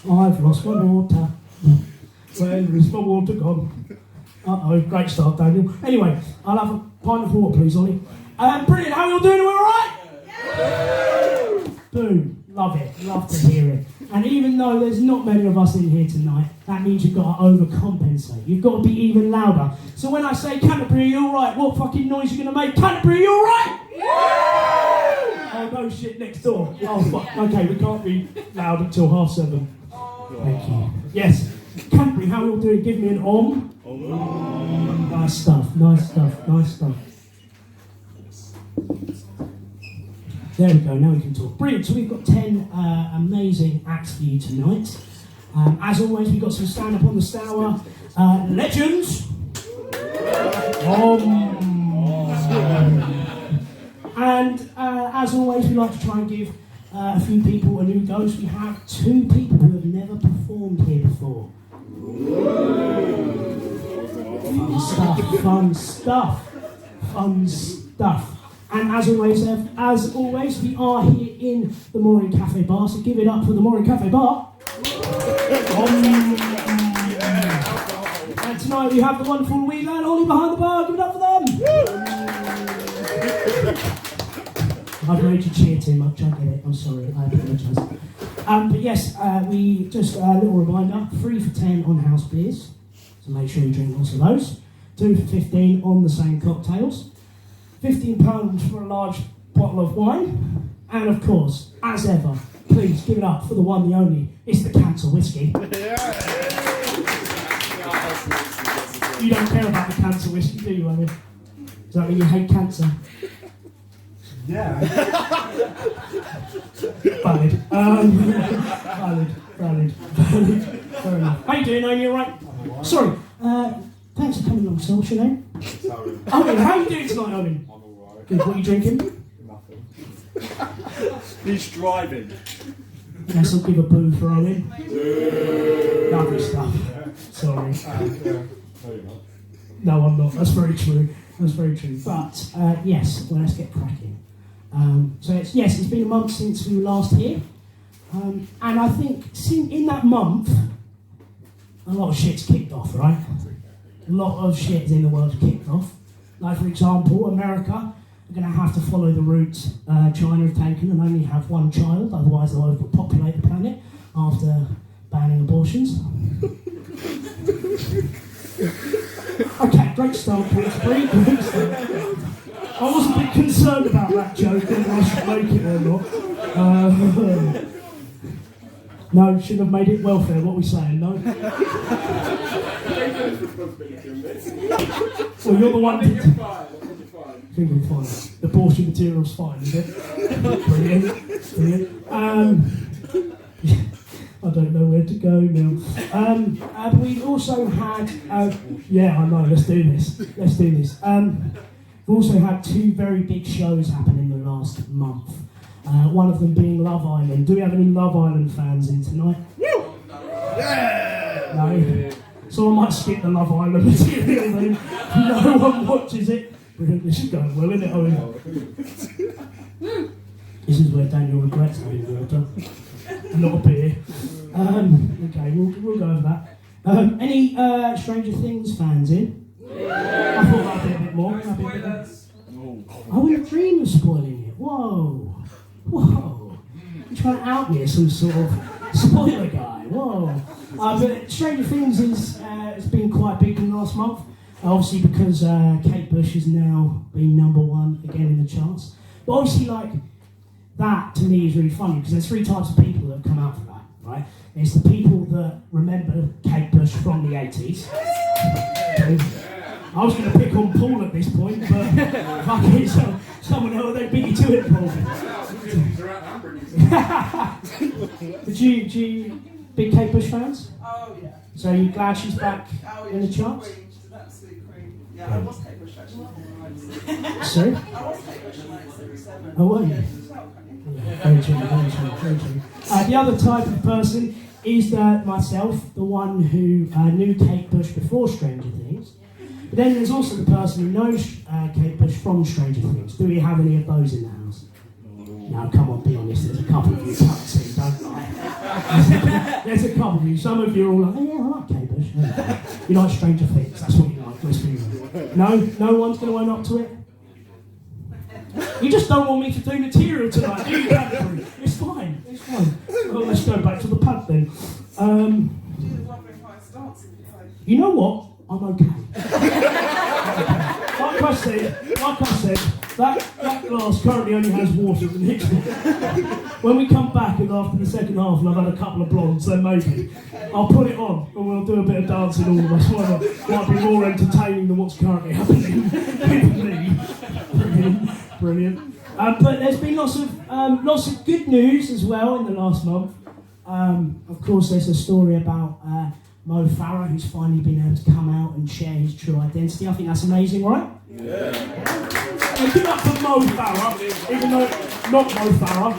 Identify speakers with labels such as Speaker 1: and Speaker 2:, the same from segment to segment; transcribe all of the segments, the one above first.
Speaker 1: I've lost my water. Where is my water gone? Uh-oh, great start, Daniel. Anyway, I'll have a pint of water, please, Ollie. Brilliant, how are you all doing? Are we all right? Yeah. Boom, love it, love to hear it. And even though there's not many of us in here tonight, that means you've got to overcompensate. You've got to be even louder. So when I say Canterbury, are you all right? What fucking noise are you going to make? Canterbury, are you all right? Yeah. Oh, no shit, next door. Oh, fuck. Okay, we can't be loud until 7:30. Thank you. Yes. Compere, how are you all doing? Give me an om. Nice stuff, nice stuff, nice stuff. There we go, now we can talk. Brilliant, so we've got 10 amazing acts for you tonight. As always, we've got some stand-up on the Stour. Legends. And as always, we like to try and give a few people a new dose. We have 2 people who have never performed here before. Fun stuff. And as always, we are here in the Mooring Cafe Bar, so give it up for the Mooring Cafe Bar. And tonight we have the wonderful wee lad Ollie behind the bar, give it up for them. I've made you cheer too much, I get it, I'm sorry, I apologise. But yes, we just a little reminder, 3 for 10 on house beers, so make sure you drink lots of those. 2 for 15 on the same cocktails. £15 for a large bottle of wine. And of course, as ever, please give it up for the one, the only, it's the cancer whiskey. You don't care about the cancer whiskey, do you, Owen? Does that mean you hate cancer?
Speaker 2: Yeah.
Speaker 1: Valid. Valid. Fair enough. How you doing, Owen? You alright? Sorry. Thanks for coming along, sir. What's your name?
Speaker 2: Owen.
Speaker 1: Owen, how are you doing tonight, Owen?
Speaker 2: I'm alright.
Speaker 1: Good. What are you drinking?
Speaker 2: Nothing. He's driving.
Speaker 1: Yes, I'll give a boo for Owen. Lovely stuff. Sorry.
Speaker 2: No, you're not.
Speaker 1: No, I'm not. That's very true. But, yes, well, let's get cracking. So, it's been a month since we were last here. And I think in that month, a lot of shit's kicked off, right? A lot of shit in the world kicked off. Like, for example, America are going to have to follow the route China have taken and only have one child, otherwise they'll overpopulate the planet after banning abortions. Okay, great start, great start. I wasn't a bit concerned about that joke, whether I should make it or not. No, shouldn't have made it welfare, what are we saying, no? Well, you're the one to... Finger fine. The abortion material's fine, is it? Brilliant. I don't know where to go now. But we also had... yeah, I know, let's do this. We've also had 2 very big shows happen in the last month. One of them being Love Island. Do we have any Love Island fans in tonight? Yeah! No? So I might skip the Love Island material then. No one watches it. Brilliant, this is going well, isn't it, Owen? This is where Daniel regrets having water. Not a beer. Okay, we'll go over that. Any Stranger Things fans in? Yeah. I thought that'd be a bit more. Oh, we're dreaming of spoiling it. Whoa. You're trying to out me as some sort of spoiler guy. Whoa. But Stranger Things has been quite big in the last month. Obviously because Kate Bush has now been #1 again in the charts. But obviously, like, that to me is really funny because there's 3 types of people that have come out for that, right? It's the people that remember Kate Bush from the 80s. I was going to pick on Paul at this point, but fuck it, so someone else, they beat you to it, Paul. Did you big Kate Bush fans?
Speaker 3: Oh, yeah.
Speaker 1: So are you glad she's back in the charts?
Speaker 3: She's an absolute queen. Yeah, I was Kate Bush actually.
Speaker 1: Sorry?
Speaker 3: I was Kate Bush in 1977.
Speaker 1: Oh, were you?
Speaker 3: Yeah,
Speaker 1: Very true. The other type of person is myself, the one who knew Kate Bush before Stranger Things. But then there's also the person who knows Kate Bush from Stranger Things. Do we have any of those in the house? No, come on, be honest. There's a couple of you cunts who don't like. There's a couple of you. Some of you are all like, oh yeah, I like Kate Bush. You like Stranger Things, that's what you like, let's be real. No one's going to own up to it? You just don't want me to do material tonight, do you, Catherine? It's fine. Well, let's go back to the pub then. You know what? I'm okay. Like I said, that glass currently only has water in it. When we come back and after the second half and I've had a couple of blondes, then maybe I'll put it on and we'll do a bit of dancing, all of us. Why not? Might be more entertaining than what's currently happening with me. Brilliant. But there's been lots of good news as well in the last month. Of course, there's a story about Mo Farah, who's finally been able to come out and share his true identity. I think that's amazing, right? Yeah. Give it up for Mo Farah, even though not Mo Farah.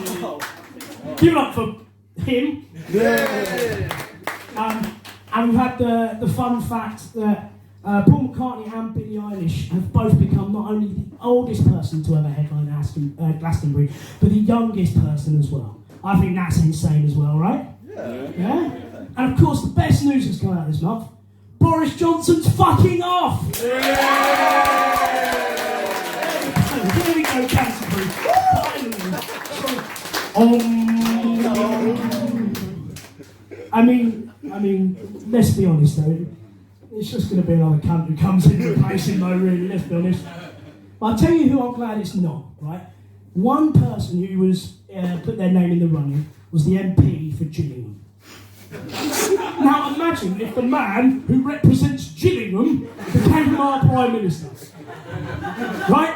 Speaker 1: Give it up for him. Yeah. And we've had the fun fact that Paul McCartney and Billie Eilish have both become not only the oldest person to ever headline Glastonbury, but the youngest person as well. I think that's insane as well, right? Yeah? And of course, the best news that's come out this month, Boris Johnson's fucking off! Yeah. Here we go, Canterbury. I mean, let's be honest though, it's just going to be another cunt who comes in and replace him though, really, let's be honest. But I'll tell you who I'm glad it's not, right? One person who was put their name in the running was the MP for Gillingham. Now imagine if the man who represents Gillingham became our Prime Minister. Right?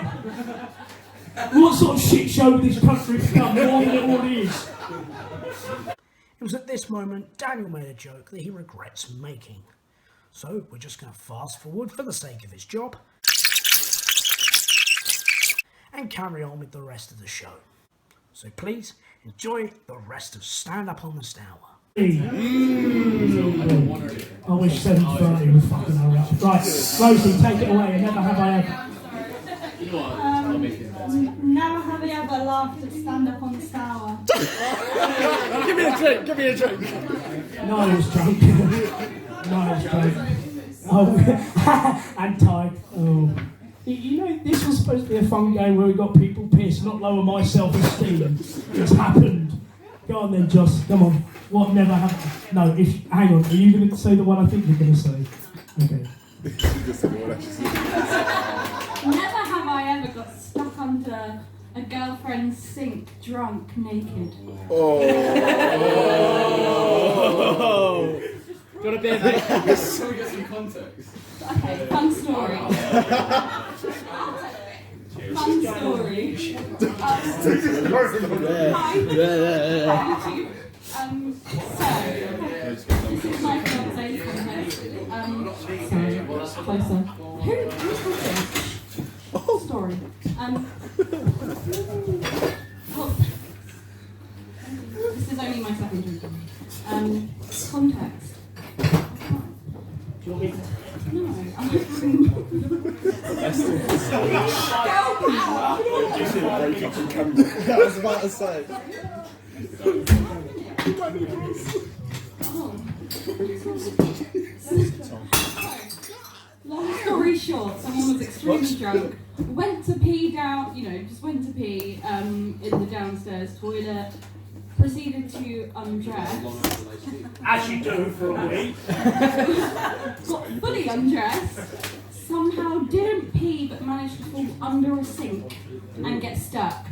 Speaker 1: What sort of shit show would this country become more than it already is? It was at this moment Daniel made a joke that he regrets making. So we're just going to fast forward for the sake of his job and carry on with the rest of the show. So please enjoy the rest of Stand Up on the Stour. I wish 7:30 would fucking hurry up. Right, Rosie, take it away. Never have I ever.
Speaker 4: Never have I ever laughed at Stand Up on the Stour.
Speaker 5: Give me a drink.
Speaker 1: No, he was drunk. Oh, and tired. Oh. You know, this was supposed to be a fun game where we got people pissed, not lower my self-esteem. It's happened. Go on then, Joss. Come on. What never happened? No, hang on. Are you going to say the one I think you're going to say? Okay.
Speaker 4: Never have I ever got stuck under a girlfriend's sink, drunk, naked.
Speaker 5: Oh. Got a bit, mate. Can we get some context?
Speaker 4: Okay, fun story. Fun story. This is my fiance's context. Sorry, closer. Who's this? Story. This is only my second drink. Context.
Speaker 1: Do you want me to?
Speaker 4: No, I'm
Speaker 5: I was about to say.
Speaker 4: Long story short, someone was extremely drunk, went to pee down, just went to pee in the downstairs toilet, proceeded to undress.
Speaker 1: As you do for a week.
Speaker 4: Got fully undressed, somehow didn't pee but managed to fall under a sink and get stuck,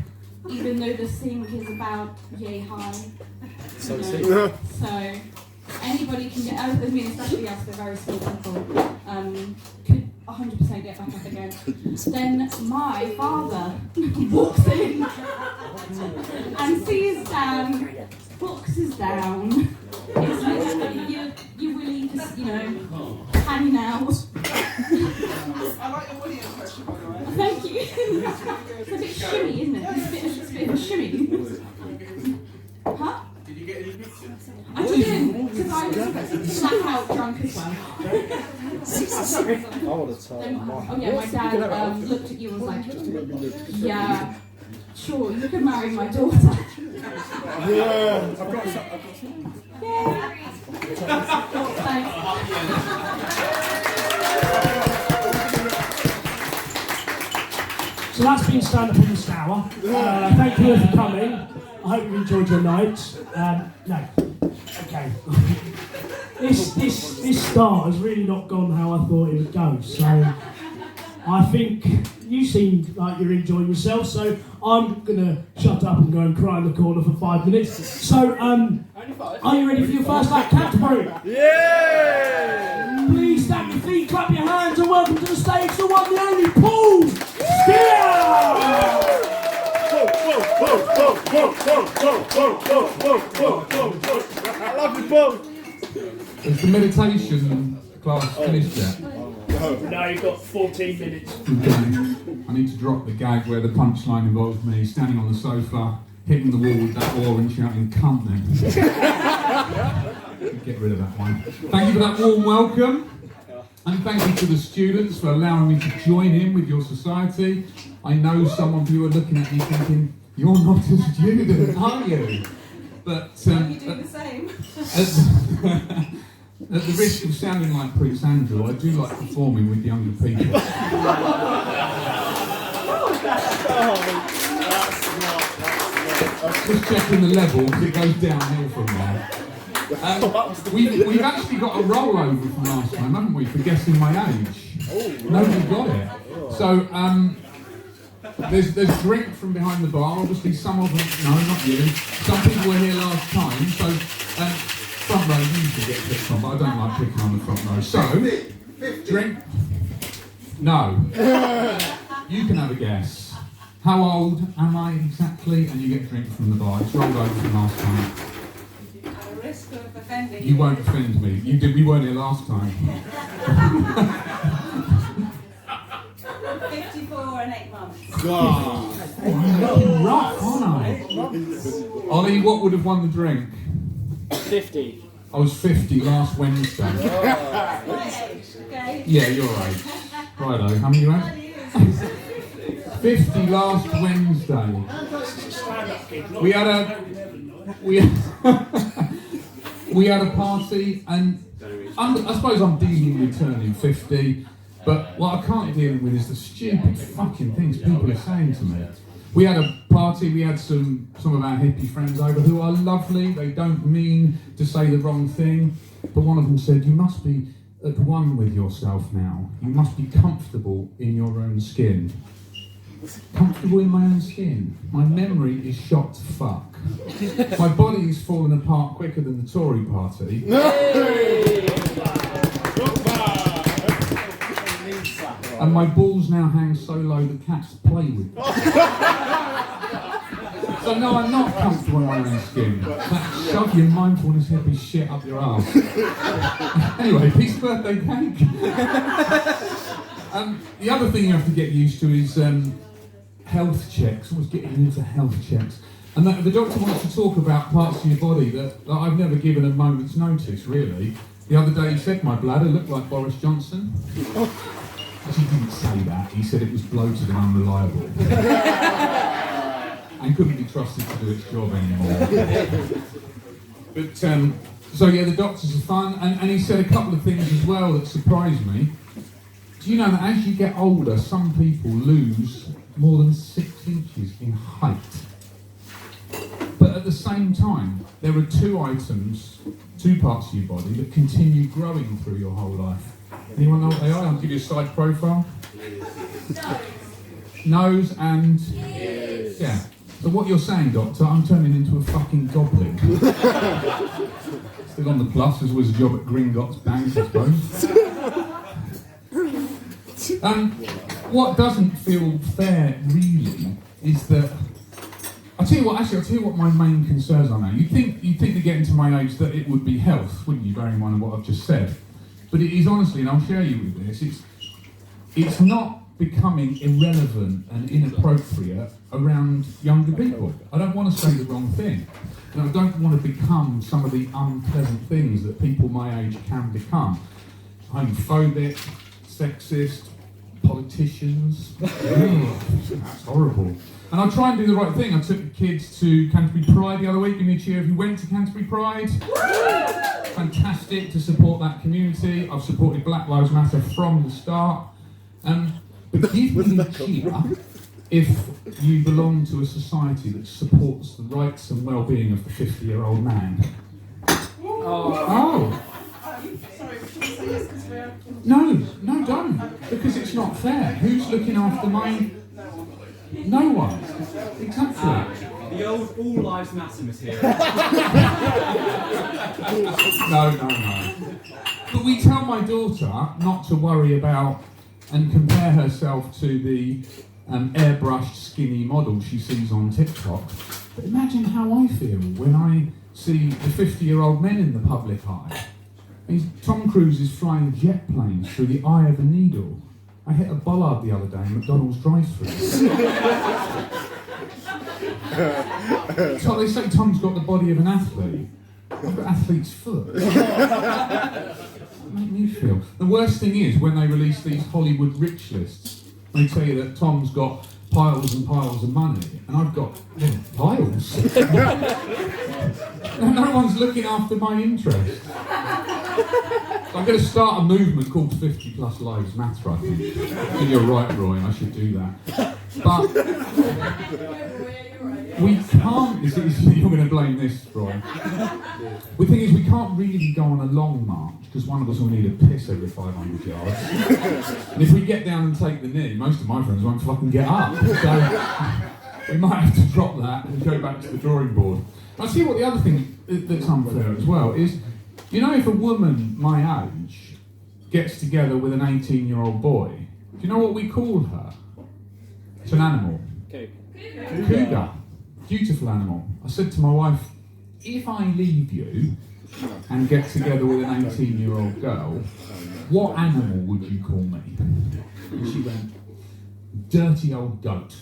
Speaker 4: even though the sink is about yay high. So anybody can get out of it, especially us, they're very small people, could 100% get back up again. Then my father walks in and sees Dan, boxes down. It's literally, you're really just, hanging out.
Speaker 3: I like your Willie impression, by the way.
Speaker 4: Thank you. It's a bit shimmy, isn't it? It's a bit of a shimmy. Huh?
Speaker 2: Did you get any pictures?
Speaker 4: I didn't, because I was flat out drunk as well. Sorry.
Speaker 5: I would have told him.
Speaker 4: Oh yeah, my dad looked at you and was like, yeah, sure, you can marry my daughter.
Speaker 5: Yeah.
Speaker 2: I've got some.
Speaker 1: So that's been Stand Up in the Stour. Thank you for coming. I hope you enjoyed your night. No. Okay. This start has really not gone how I thought it would go. So I think you seem like you're enjoying yourself. So I'm gonna shut up and go and cry in the corner for 5 minutes. So are you ready for your first act, Compere?
Speaker 2: Yeah!
Speaker 1: Please stamp your feet, clap your hands, and welcome to the stage the one, the only Paul Stour!
Speaker 2: I love you both!
Speaker 6: Has the meditation class finished yet?
Speaker 1: No, you've got 14 minutes.
Speaker 6: Okay. I need to drop the gag where the punchline involves me standing on the sofa, hitting the wall with that oar and shouting, "Cunt then." Get rid of that one. Thank you for that warm welcome. And thank you to the students for allowing me to join in with your society. I know some of you are looking at me thinking, "You're not a student, are you?" But
Speaker 4: You do the same.
Speaker 6: at the risk of sounding like Prince Andrew, I do like performing with younger people. Just checking the level, because it goes downhill from there. We've actually got a rollover from last time, haven't we, for guessing my age? Nobody got it. So, there's drink from behind the bar. Obviously, some of them, no, not you. Some people were here last time, so front row usually get picked on, but I don't like picking on the front row. So, drink. No. You can have a guess. How old am I exactly? And you get a drink from the bar. It's rolled over from last time.
Speaker 4: At the risk of offending
Speaker 6: You won't offend me. You did. We weren't here last time.
Speaker 4: 54 and 8 months.
Speaker 2: God!
Speaker 6: I'm looking rough, aren't I? Ollie, what would have won the drink?
Speaker 1: 50.
Speaker 6: I was 50 last Wednesday.
Speaker 4: My age, okay?
Speaker 6: Yeah, you're right. Righto, how many you had? 50 last Wednesday. We had a party, and I suppose I'm dealing with turning 50, but what I can't deal with is the stupid fucking things people are saying to me. We had a party, we had some of our hippie friends over who are lovely. They don't mean to say the wrong thing, but one of them said, "You must be at one with yourself now. You must be comfortable in your own skin." Comfortable in my own skin. My memory is shot to fuck. My body is falling apart quicker than the Tory party. And my balls now hang so low that cats play with them. So no, I'm not comfortable in my own skin. That shove your mindfulness hippie shit up your arse. Anyway, peace birthday cake. The other thing you have to get used to is health checks. Always getting into health checks. And the doctor wants to talk about parts of your body that I've never given a moment's notice, really. The other day he said my bladder looked like Boris Johnson. Actually, he didn't say that. He said it was bloated and unreliable. And couldn't be trusted to do its job anymore. But, so yeah, the doctors are fun. And he said a couple of things as well that surprised me. Do you know that as you get older, some people lose more than 6 inches in height? But at the same time, there are two parts of your body that continue growing through your whole life. Anyone know what they are? I'll give you a side profile. Nose and... Yeah. So what you're saying, Doctor, I'm turning into a fucking goblin. Still on the plus, as was a job at Gringotts Bank, I suppose. What doesn't feel fair, really, is that... I'll tell you what my main concerns are now. You'd think to get into my age that it would be health, wouldn't you, bearing in mind what I've just said? But it is honestly, and I'll share you with this, it's not becoming irrelevant and inappropriate around younger people. I don't want to say the wrong thing. And I don't want to become some of the unpleasant things that people my age can become. Homophobic, sexist, politicians. That's horrible. And I try and do the right thing. I took the kids to Canterbury Pride the other week. Give me a cheer if you went to Canterbury Pride. Fantastic to support that community. I've supported Black Lives Matter from the start. But give me a cheer if you belong to a society that supports the rights and well-being of the 50-year-old man. Oh.
Speaker 3: Sorry, we should say yes because we're...
Speaker 6: No, don't. Because it's not fair. Who's looking after mine? No one. Exactly.
Speaker 5: The old all lives matter material.
Speaker 6: No. But we tell my daughter not to worry about and compare herself to the airbrushed skinny model she sees on TikTok. But imagine how I feel when I see the 50-year-old men in the public eye. Tom Cruise is flying jet planes through the eye of a needle. I hit a bollard the other day in McDonald's drive-thru. So they say Tom's got the body of an athlete. I've got athlete's foot. Make me feel. The worst thing is when they release these Hollywood rich lists, they tell you that Tom's got piles and piles of money, and I've got piles. No one's looking after my interest. I'm going to start a movement called 50 Plus Lives Matter, I think. I think you're right, Roy, I should do that. But we can't, you're going to blame this, Roy. The thing is, we can't really go on a long march, because one of us will need a piss every 500 yards. And if we get down and take the knee, most of my friends won't fucking get up. So we might have to drop that and go back to the drawing board. I see what the other thing that's unfair as well is, you know, if a woman my age gets together with an 18-year-old boy, do you know what we call her? It's an animal. Cougar. Beautiful animal. I said to my wife, if I leave you and get together with an 18-year-old girl, what animal would you call me? And she went, dirty old goat.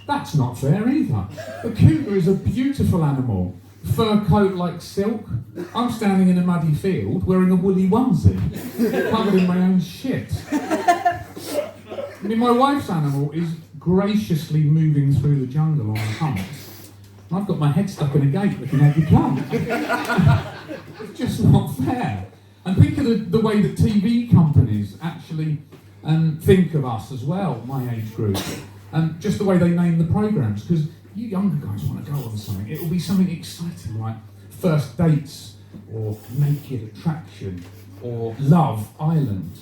Speaker 6: That's not fair either. The cougar is a beautiful animal. Fur coat like silk. I'm standing in a muddy field wearing a woolly onesie, covered in my own shit. I mean, my wife's animal is graciously moving through the jungle on a hunt. And I've got my head stuck in a gate looking out the gun. It's just not fair. And think of the way that TV companies actually think of us as well, my age group. And just the way they name the programmes, because you younger guys want to go on something. It will be something exciting like First Dates, or Naked Attraction, or Love Island.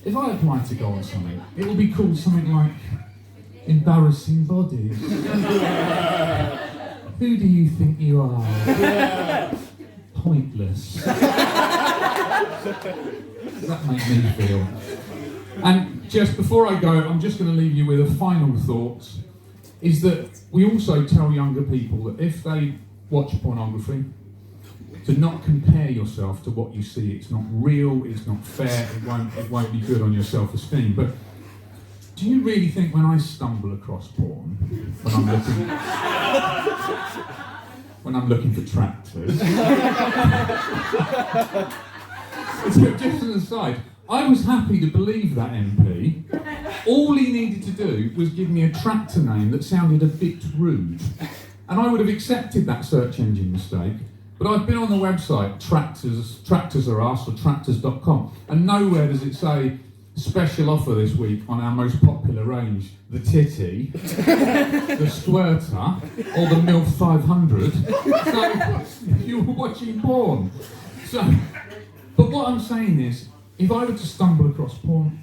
Speaker 6: If I apply to go on something, it will be called something like Embarrassing Bodies. Who do you think you are? Pointless. Does that make me feel? And just before I go, I'm just going to leave you with a final thought, is that we also tell younger people that if they watch pornography, to not compare yourself to what you see. It's not real, it's not fair, it won't be good on your self-esteem. But do you really think when I stumble across porn, when I'm looking for tractors, just an aside, I was happy to believe that MP. All he needed to do was give me a tractor name that sounded a bit rude. And I would have accepted that search engine mistake. But I've been on the website, Tractors Are Us, or tractors.com, and nowhere does it say, special offer this week on our most popular range, the Titty, the Squirter, or the MILF 500. So, you were watching porn. So, but what I'm saying is, if I were to stumble across porn,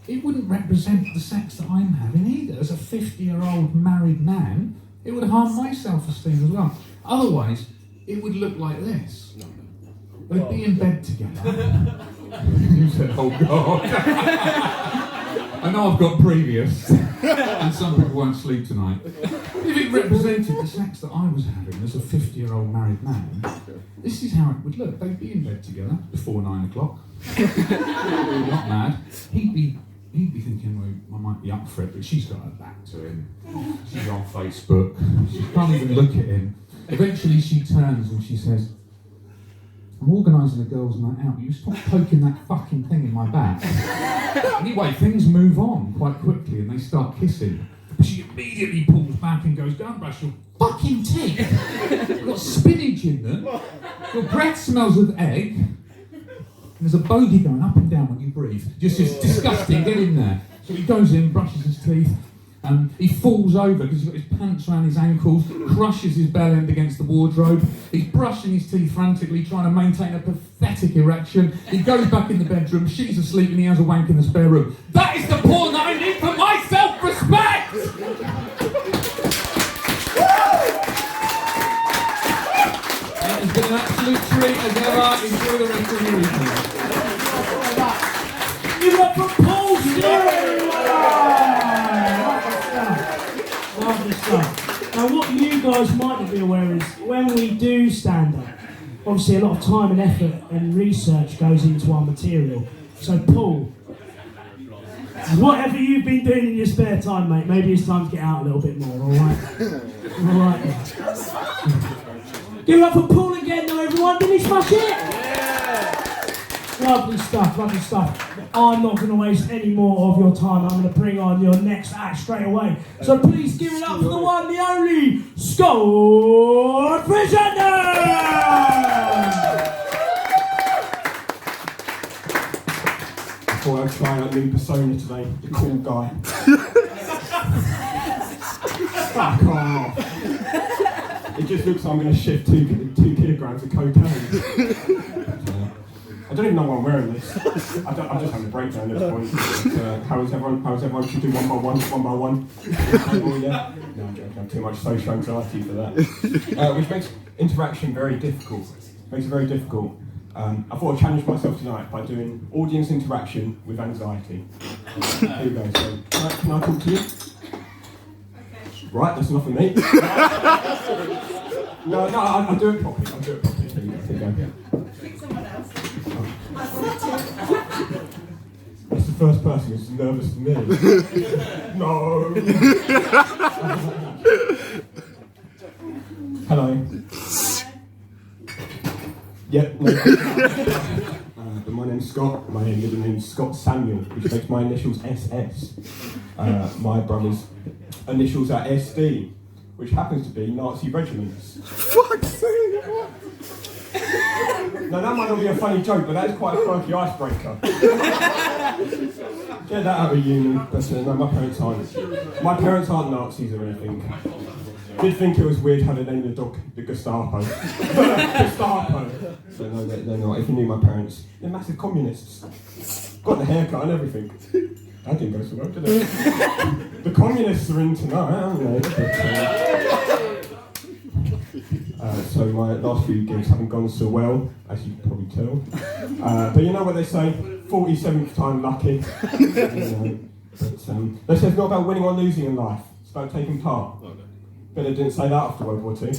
Speaker 6: it wouldn't represent the sex that I'm having either. As a 50-year-old married man, it would harm my self-esteem as well. Otherwise, it would look like this. We'd be in bed together. You said, oh God. I know I've got previous, and some people won't sleep tonight. If it represented the sex that I was having as a 50-year-old married man, this is how it would look. They'd be in bed together before 9 o'clock. Not mad. He'd be thinking, well, I might be up for it, but she's got her back to him. She's on Facebook. She can't even look at him. Eventually she turns and she says, I'm organising a girls' night out, but you stop poking that fucking thing in my back. Anyway, things move on quite quickly and they start kissing. But she immediately pulls back and goes, "Don't brush your fucking teeth. You've got spinach in them. Your breath smells of egg. And there's a bogey going up and down when you breathe. Just disgusting, get in there." So he goes in, brushes his teeth, he falls over because he's got his pants around his ankles, crushes his bell end against the wardrobe. He's brushing his teeth frantically, trying to maintain a pathetic erection. He goes back in the bedroom, she's asleep, and he has a wank in the spare room. That is the porn that I need for my self-respect! It has been an absolute treat as ever. Enjoy the rest of your evening.
Speaker 1: Give it up for Paul Stour! Lovely stuff. Now, what you guys might not be aware is when we do stand up, obviously a lot of time and effort and research goes into our material. So, Paul, whatever you've been doing in your spare time, mate, maybe it's time to get out a little bit more, alright? Alright. Give it up for Paul again, though, everyone. Did he smash it? Lovely stuff, lovely stuff. I'm not going to waste any more of your time. I'm going to bring on your next act straight away. So please give it up for the one, the only, Stour Fishenden!
Speaker 7: Before I try out a new persona today, the cool guy. Fuck off! It just looks like I'm going to shift 2 kilograms of cocaine. I don't even know why I'm wearing this. I'm just having a breakdown at this point. How is everyone? Should we do one by one? Oh, yeah. No, I'm joking. I have too much social anxiety for that. Which makes interaction very difficult. Makes it very difficult. I thought I'd challenge myself tonight by doing audience interaction with anxiety. Here we go. So, can I talk to you? Right, that's enough of me. No, I'll do it properly. Here you go.
Speaker 3: Pick someone else.
Speaker 7: That's the first person who's nervous to me. No. Hello. Yep. No. But my name's Scott. My middle name's Scott Samuel, which makes my initials SS. My brother's initials are SD, which happens to be Nazi regiments.
Speaker 2: Fuck's sake, what?
Speaker 7: Now that might not be a funny joke, but that is quite a quirky icebreaker. Get that out of uni, but no, my parents aren't Nazis or anything. Did think it was weird how they named the dog the Gestapo. Gestapo! So no, they're not. If you knew my parents, they're massive communists. Got the haircut and everything. That didn't go so well, did it? The communists are in tonight, aren't they? So my last few gigs haven't gone so well, as you can probably tell. But you know what they say, 47th time lucky. But they say it's not about winning or losing in life, it's about taking part. But they didn't say that after World War II.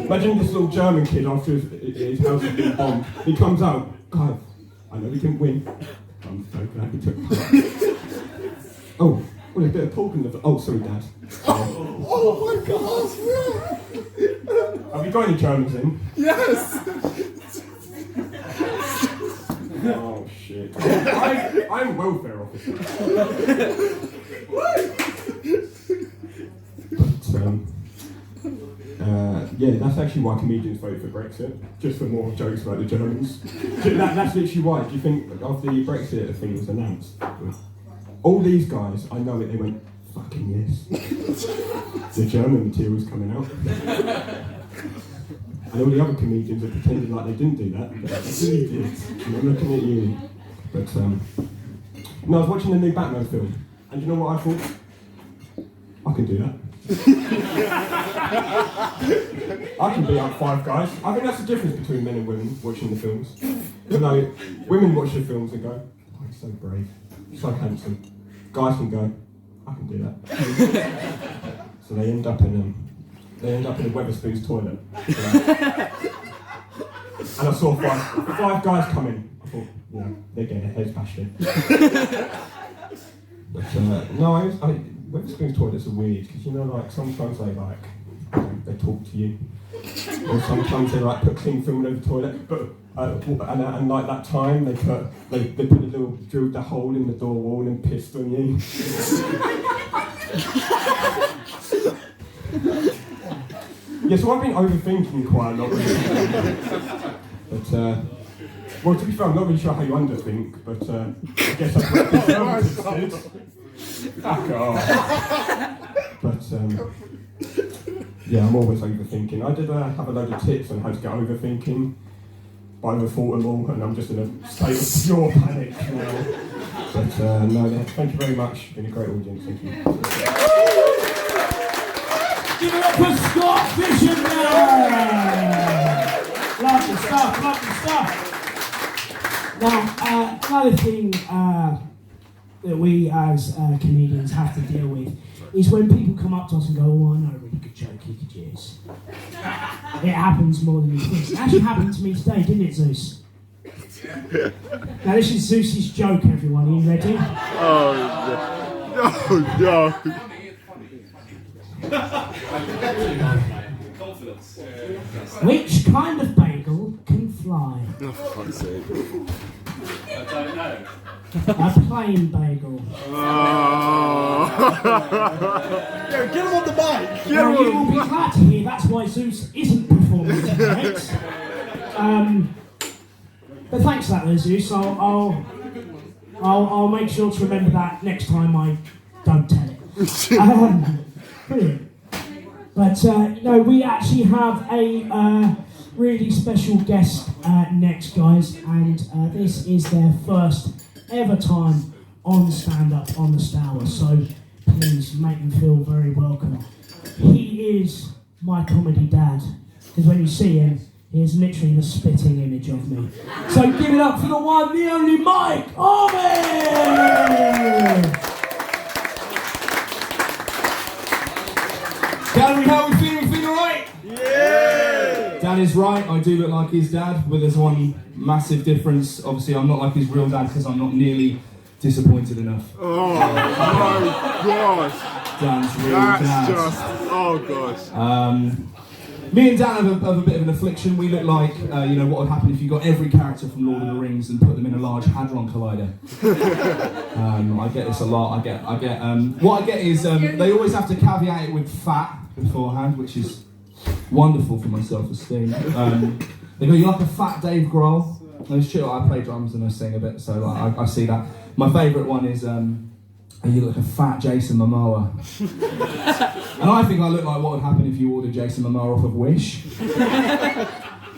Speaker 7: Imagine this little German kid after his house had been bombed. He comes out, guys, I know we didn't win. I'm so glad we took part. Oh, well, a bit of pork in the... Oh, sorry, Dad.
Speaker 2: Oh my God!
Speaker 7: Have you got any Germans in?
Speaker 2: Yes!
Speaker 7: Oh, shit. I'm welfare officer. But, yeah, that's actually why comedians vote for Brexit. Just for more jokes about the Germans. That's literally why. Do you think after the Brexit thing was announced, all these guys, I know it, they went, fucking yes. The German material's coming out. And all the other comedians are pretending like they didn't do that, but they really did. And I'm looking at you. But, I was watching the new Batman film, and you know what I thought? I can do that. I can beat up 5 guys. I think that's the difference between men and women watching the films. You know, women watch the films and go, oh, he's so brave, so handsome. Guys can go, I can do that. So they end up in a Wetherspoon's toilet. And I saw 5 guys come in. I thought, yeah, they're getting their heads bashed in. But no, Wetherspoon's toilets are weird because you know, like sometimes they talk to you, or sometimes they like put cling film over the toilet. But and like that time they put a little drilled the hole in the door wall and pissed on you. Yeah, so I've been overthinking quite a lot recently. But, well, to be fair, I'm not really sure how you underthink, but I guess that's what the conservatives did. Fuck off. But, yeah, I'm always overthinking. I did have a load of tips on how to get overthinking, but I overthought them all, and I'm just in a state of pure panic now. But, no, thank you very much. It's been a great audience, thank you.
Speaker 1: Give it up for Scott Fishenden! Lovely stuff, lovely stuff. Now, another thing that we as comedians have to deal with is when people come up to us and go, oh, I know a really good joke you could use. It happens more than you think. It actually happened to me today, didn't it, Zeus? Now, this is Zeus's joke, everyone. Are you ready?
Speaker 2: Oh, no.
Speaker 5: Confidence.
Speaker 1: Which kind of bagel can fly?
Speaker 2: Oh, for fuck's sake.
Speaker 5: I don't know.
Speaker 1: A plain bagel.
Speaker 2: Yeah, get him on the mic.
Speaker 1: Now, you will be glad to hear that's why Zeus isn't performing tonight. But thanks for that, there, Zeus. I'll make sure to remember that next time I don't tell it. Brilliant. But we actually have a really special guest next, guys, and this is their first ever time on stand-up on the Stour, so please make them feel very welcome. He is my comedy dad, because when you see him, he is literally the spitting image of me. So give it up for the one, the only Mike Orvis!
Speaker 8: Gallery, how we feeling? Feeling alright?
Speaker 2: Yeah!
Speaker 8: Dad is right, I do look like his dad, but there's one massive difference. Obviously, I'm not like his real dad because I'm not nearly disappointed enough.
Speaker 2: Oh my gosh!
Speaker 8: Dan's real
Speaker 2: That's
Speaker 8: dad.
Speaker 2: just, oh gosh.
Speaker 8: Me and Dan have a bit of an affliction. We look like, what would happen if you got every character from Lord of the Rings and put them in a large Hadron Collider. I get this a lot. What I get is they always have to caveat it with fat beforehand, which is wonderful for my self-esteem. They go, you're like a fat Dave Grohl. No, it's true, I play drums and I sing a bit, so I see that. My favourite one is, you look like a fat Jason Momoa. And I think I look like what would happen if you ordered Jason Momoa off of Wish.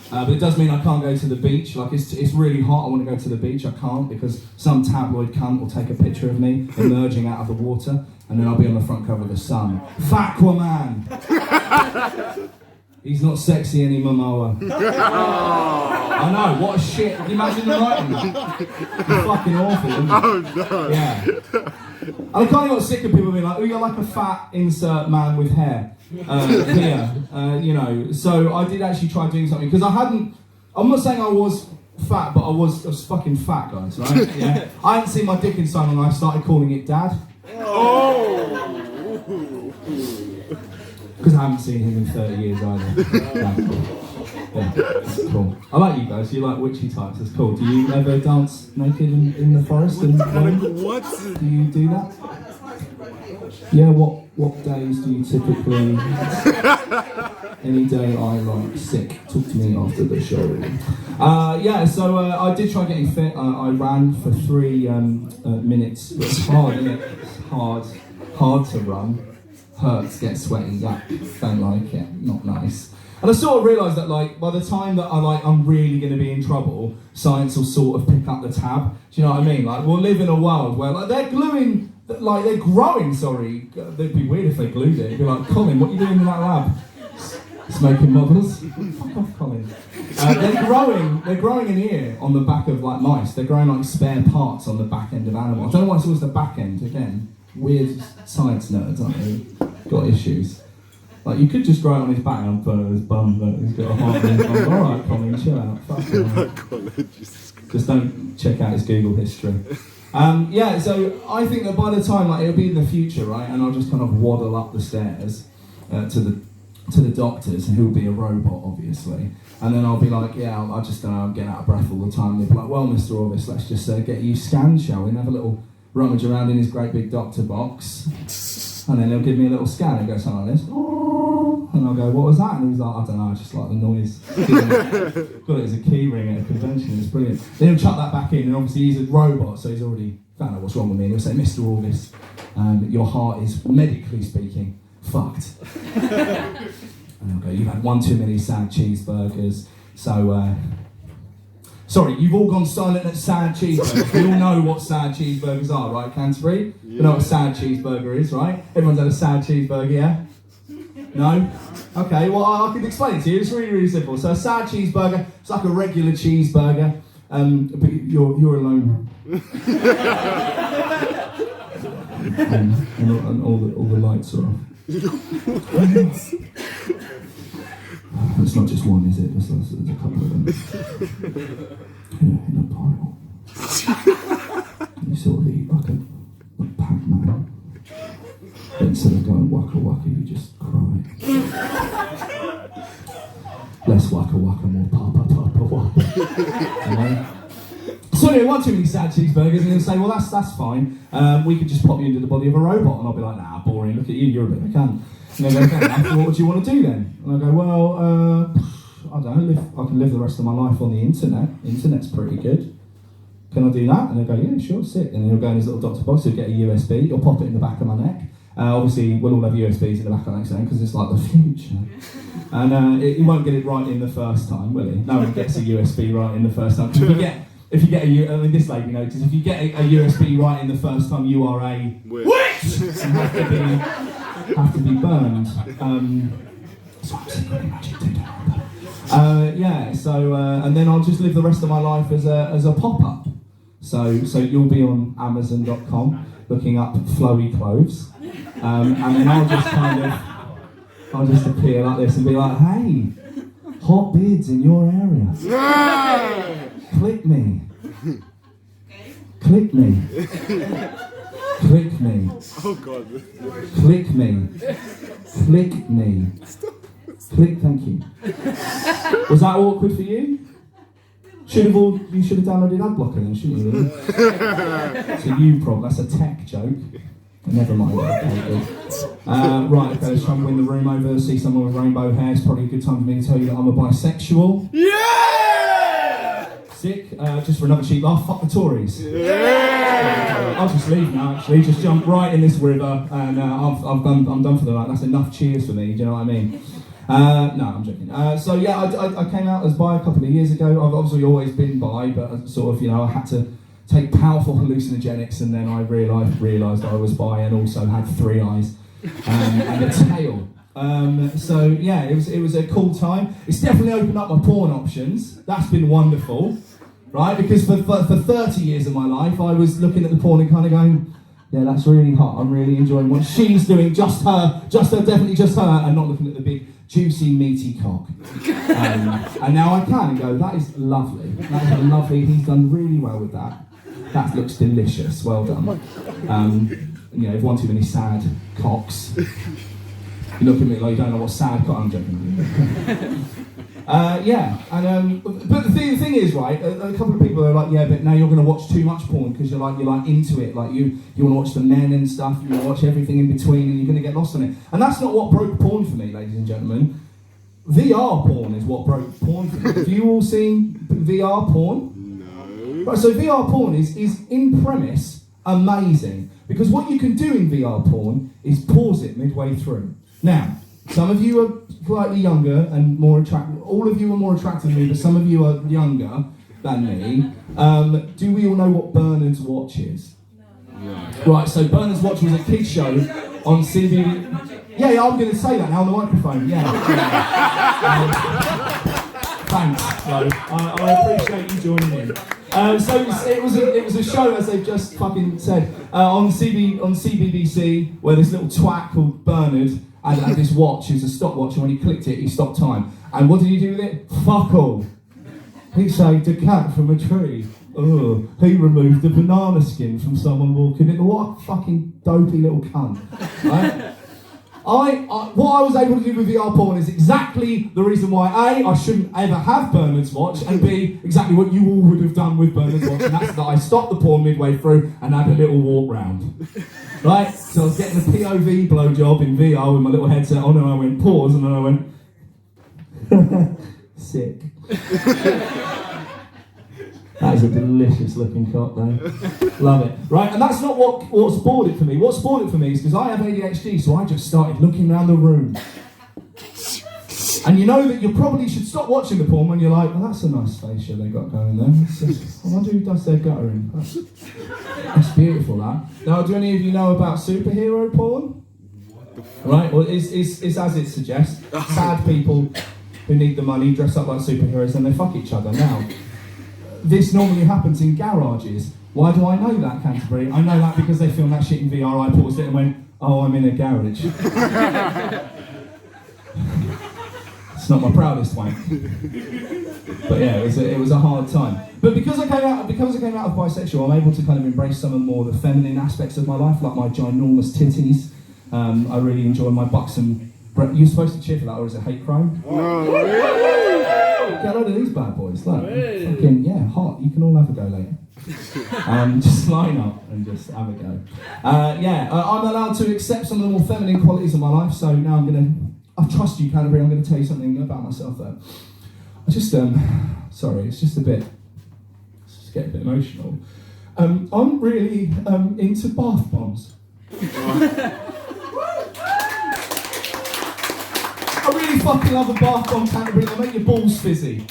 Speaker 8: But it does mean I can't go to the beach. Like, it's really hot, I want to go to the beach, I can't, because some tabloid cunt will take a picture of me emerging out of the water, and then I'll be on the front cover of The Sun. Fatquaman! He's not sexy any Momoa. I know, what a shit. Can you imagine the writing that? It's fucking awful, isn't it?
Speaker 2: Oh no!
Speaker 8: Yeah. And I kind of got sick of people being like, oh, you're like a fat insert man with hair. Here. So I did actually try doing something, because I'm not saying I was fat, but I was fucking fat, guys, right? Yeah. I hadn't seen my dick in so long, I started calling it Dad.
Speaker 2: Oh!
Speaker 8: Because I haven't seen him in 30 years either. Yeah, it's cool. I like you guys, you like witchy types, it's cool. Do you ever dance naked in the forest?
Speaker 2: What?
Speaker 8: Do you do that? Yeah, what days do you typically... Any day I like sick, talk to me after the show. So I did try getting fit. I ran for 3 minutes. It's hard, isn't it? It's hard to run. Hurts, get sweaty, yuck, don't like it, not nice. And I sort of realised that, like, by the time that I'm really going to be in trouble, science will sort of pick up the tab. Do you know what I mean? Like, we'll live in a world where, like, they're growing, sorry. It'd be weird if they glued it. It'd be like, Colin, what are you doing in that lab? Smoking models? Fuck off, Colin. They're growing an ear on the back of, like, mice. They're growing, like, spare parts on the back end of animals. I don't know why it's always the back end, again. Weird science nerds, aren't they? Got issues. Like, you could just grow it on his back and put his bum, look, he's got a heart in his bum. Alright, Colin, chill out. Fuck just don't check out his Google history. So I think that by the time, like, it'll be in the future, right, and I'll just kind of waddle up the stairs to the doctors, and he'll be a robot, obviously. And then I'll be like, I just don't know, I'm getting out of breath all the time. They'll be like, well, Mr. Orvis, let's just get you scanned, shall we? And have a little rummage around in his great big doctor box. And then he'll give me a little scan and go something like this. And I'll go, what was that? And he's like, I don't know, I just like the noise. Got it as a key ring at a convention, it's brilliant. Then he'll chuck that back in, and obviously he's a robot, so he's already found out what's wrong with me. And he'll say, Mr. Orvis, your heart is, medically speaking, fucked. And I'll go, you've had one too many sad cheeseburgers, so, sorry, you've all gone silent at sad cheeseburgers. We all know what sad cheeseburgers are, right, Canterbury? Yeah. You know what a sad cheeseburger is, right? Everyone's had a sad cheeseburger, yeah? No? Okay, well, I can explain it to you. It's really, really simple. So a sad cheeseburger, it's like a regular cheeseburger, but you're alone. and all the lights are off. It's not just one, is it? There's a couple of them. In a pile. You sort of eat like a Pac-Man. But instead of going waka waka, you just cry. Less waka waka, more papa waka. So anyway, one too many sad cheeseburgers, and he'll say, well, that's fine. We could just pop you into the body of a robot. And I'll be like, nah, boring, look at you, you're a bit of a cunt. And they go, fair enough, what do you want to do then? And I go, well, I don't know, I can live the rest of my life on the internet. Internet's pretty good. Can I do that? And they go, yeah, sure, sick. And then he'll go in his little doctor box, he'll get a USB, he'll pop it in the back of my neck. Obviously, we'll all have USBs in the back of our neck because it's like the future. And he won't get it right in the first time, will he? No one gets a USB right in the first time. If you get this lady notices, if you get a USB right in the first time, you are a witch! You have to be burned. So I'm secretly magic and then I'll just live the rest of my life as a pop-up. So you'll be on Amazon.com looking up flowy clothes, and then I'll just appear like this and be like, hey, hot beards in your area. Click me. Click me. Click me.
Speaker 2: Oh God.
Speaker 8: Click me. Click me. Click, thank you. Was that awkward for you? You should have downloaded Adblocker then, shouldn't you? Really? It's a you problem, that's a tech joke. Never mind. Right, okay, let's try and win the room over, see someone with rainbow hair. It's probably a good time for me to tell you that I'm a bisexual. Yeah! Sick, just for another cheap laugh, fuck the Tories. Yeah! I'll just leave now actually, just jump right in this river and I'm done for the night. That's enough cheers for me, do you know what I mean? No, I'm joking. I came out as bi a couple of years ago. I've obviously always been bi, but sort of, I had to take powerful hallucinogenics, and then I realised I was bi and also had 3 eyes and a tail. It was a cool time. It's definitely opened up my porn options. That's been wonderful, right? Because for 30 years of my life, I was looking at the porn and kind of going, yeah, that's really hot. I'm really enjoying what she's doing. Just her, definitely just her, and not looking at the big, juicy, meaty cock. And now I can and go, that is lovely. That is lovely. He's done really well with that. That looks delicious. Well done. If one too many sad cocks. You look at me like you don't know what sad cock. I'm joking. But the thing is, right, a couple of people are like, yeah, but now you're going to watch too much porn because you're like into it, like you want to watch the men and stuff, you want to watch everything in between, and you're going to get lost in it. And that's not what broke porn for me, ladies and gentlemen. VR porn is what broke porn for me. Have you all seen VR porn? No. Right, so VR porn is in premise amazing, because what you can do in VR porn is pause it midway through. Now, some of you are slightly younger and more attractive. All of you are more attractive than me, but some of you are younger than me. Do we all know what Bernard's Watch is? No. Right, so Bernard's Watch was a kids show on CBBC. Yeah, I'm going to say that now on the microphone. Yeah. Thanks, Flo. I appreciate you joining in. It was a show, as they've just fucking said, on CBBC, where this little twat called Bernard had this watch. It was a stopwatch, and when he clicked it, he stopped time. And what did he do with it? Fuck all. He saved a cat from a tree. He removed the banana skin from someone walking in. What a fucking dopey little cunt, right? what I was able to do with VR porn is exactly the reason why A, I shouldn't ever have Bernard's watch, and B, exactly what you all would have done with Bernard's watch, and that's that I stopped the porn midway through and had a little walk round. Right? So I was getting a POV blowjob in VR with my little headset on, and I went pause, and then I went sick. That is a delicious looking cock though. Love it. Right, and that's not what spoiled it for me. What spoiled it for me is because I have ADHD, so I just started looking around the room. And you know that you probably should stop watching the porn when you're like, well, that's a nice facial they got going there. I wonder who does their guttering. That's beautiful, that. Now, do any of you know about superhero porn? Right, well, it's as it suggests. Sad people who need the money dress up like superheroes and they fuck each other. Now, this normally happens in garages. Why do I know that, Canterbury? I know that because they filmed that shit in VR. I paused it and went, oh, I'm in a garage. It's not my proudest wank. But yeah, it was a hard time. But because I came out of bisexual, I'm able to kind of embrace some of more the feminine aspects of my life, like my ginormous titties. I really enjoy my buxom. You're supposed to cheer for that, or is it hate crime?
Speaker 2: No.
Speaker 8: Get a load of these bad boys, look. Fucking, yeah, hot. You can all have a go later. Just line up and just have a go. I'm allowed to accept some of the more feminine qualities of my life, so now I trust you, Canterbury, I'm going to tell you something about myself there. I just, sorry, it's just getting a bit emotional. I'm really into bath bombs. I really fucking love a bath bomb, Canterbury. They make your balls fizzy.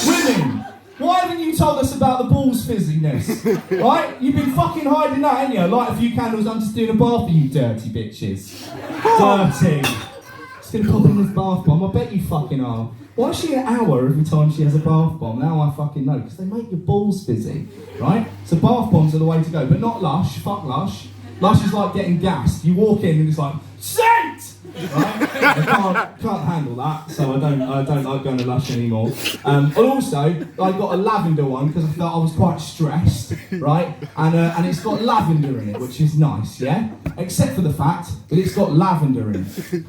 Speaker 8: Women, why haven't you told us about the balls fizziness? Right? You've been fucking hiding that, ain't you? Light a few candles, I'm just doing a bath for you dirty bitches. Dirty. Just gonna pop in this bath bomb. I bet you fucking are. Why is she an hour every time she has a bath bomb? Now I fucking know. Because they make your balls fizzy. Right? So bath bombs are the way to go. But not Lush. Fuck Lush. Lush is like getting gassed. You walk in and it's like, scent! Right? I can't handle that, so I don't like going to Lush anymore. And also, I got a lavender one because I felt I was quite stressed, right? And it's got lavender in it, which is nice, yeah? Except for the fact that it's got lavender in it.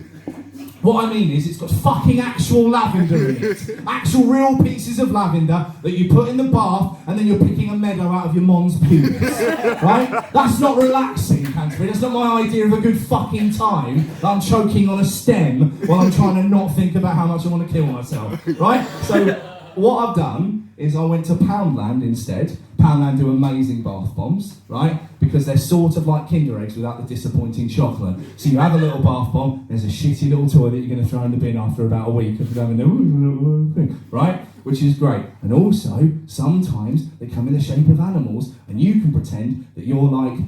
Speaker 8: What I mean is, it's got fucking actual lavender in it. Actual real pieces of lavender that you put in the bath and then you're picking a meadow out of your mom's pubes. Right? That's not relaxing, Canterbury. That's not my idea of a good fucking time that I'm choking on a stem while I'm trying to not think about how much I want to kill myself. Right? So, what I've done is I went to Poundland instead. Poundland do amazing bath bombs, right? Because they're sort of like Kinder Eggs without the disappointing chocolate. So you have a little bath bomb, there's a shitty little toy that you're going to throw in the bin after about a week of having thing, right? Which is great. And also, sometimes they come in the shape of animals, and you can pretend that you're like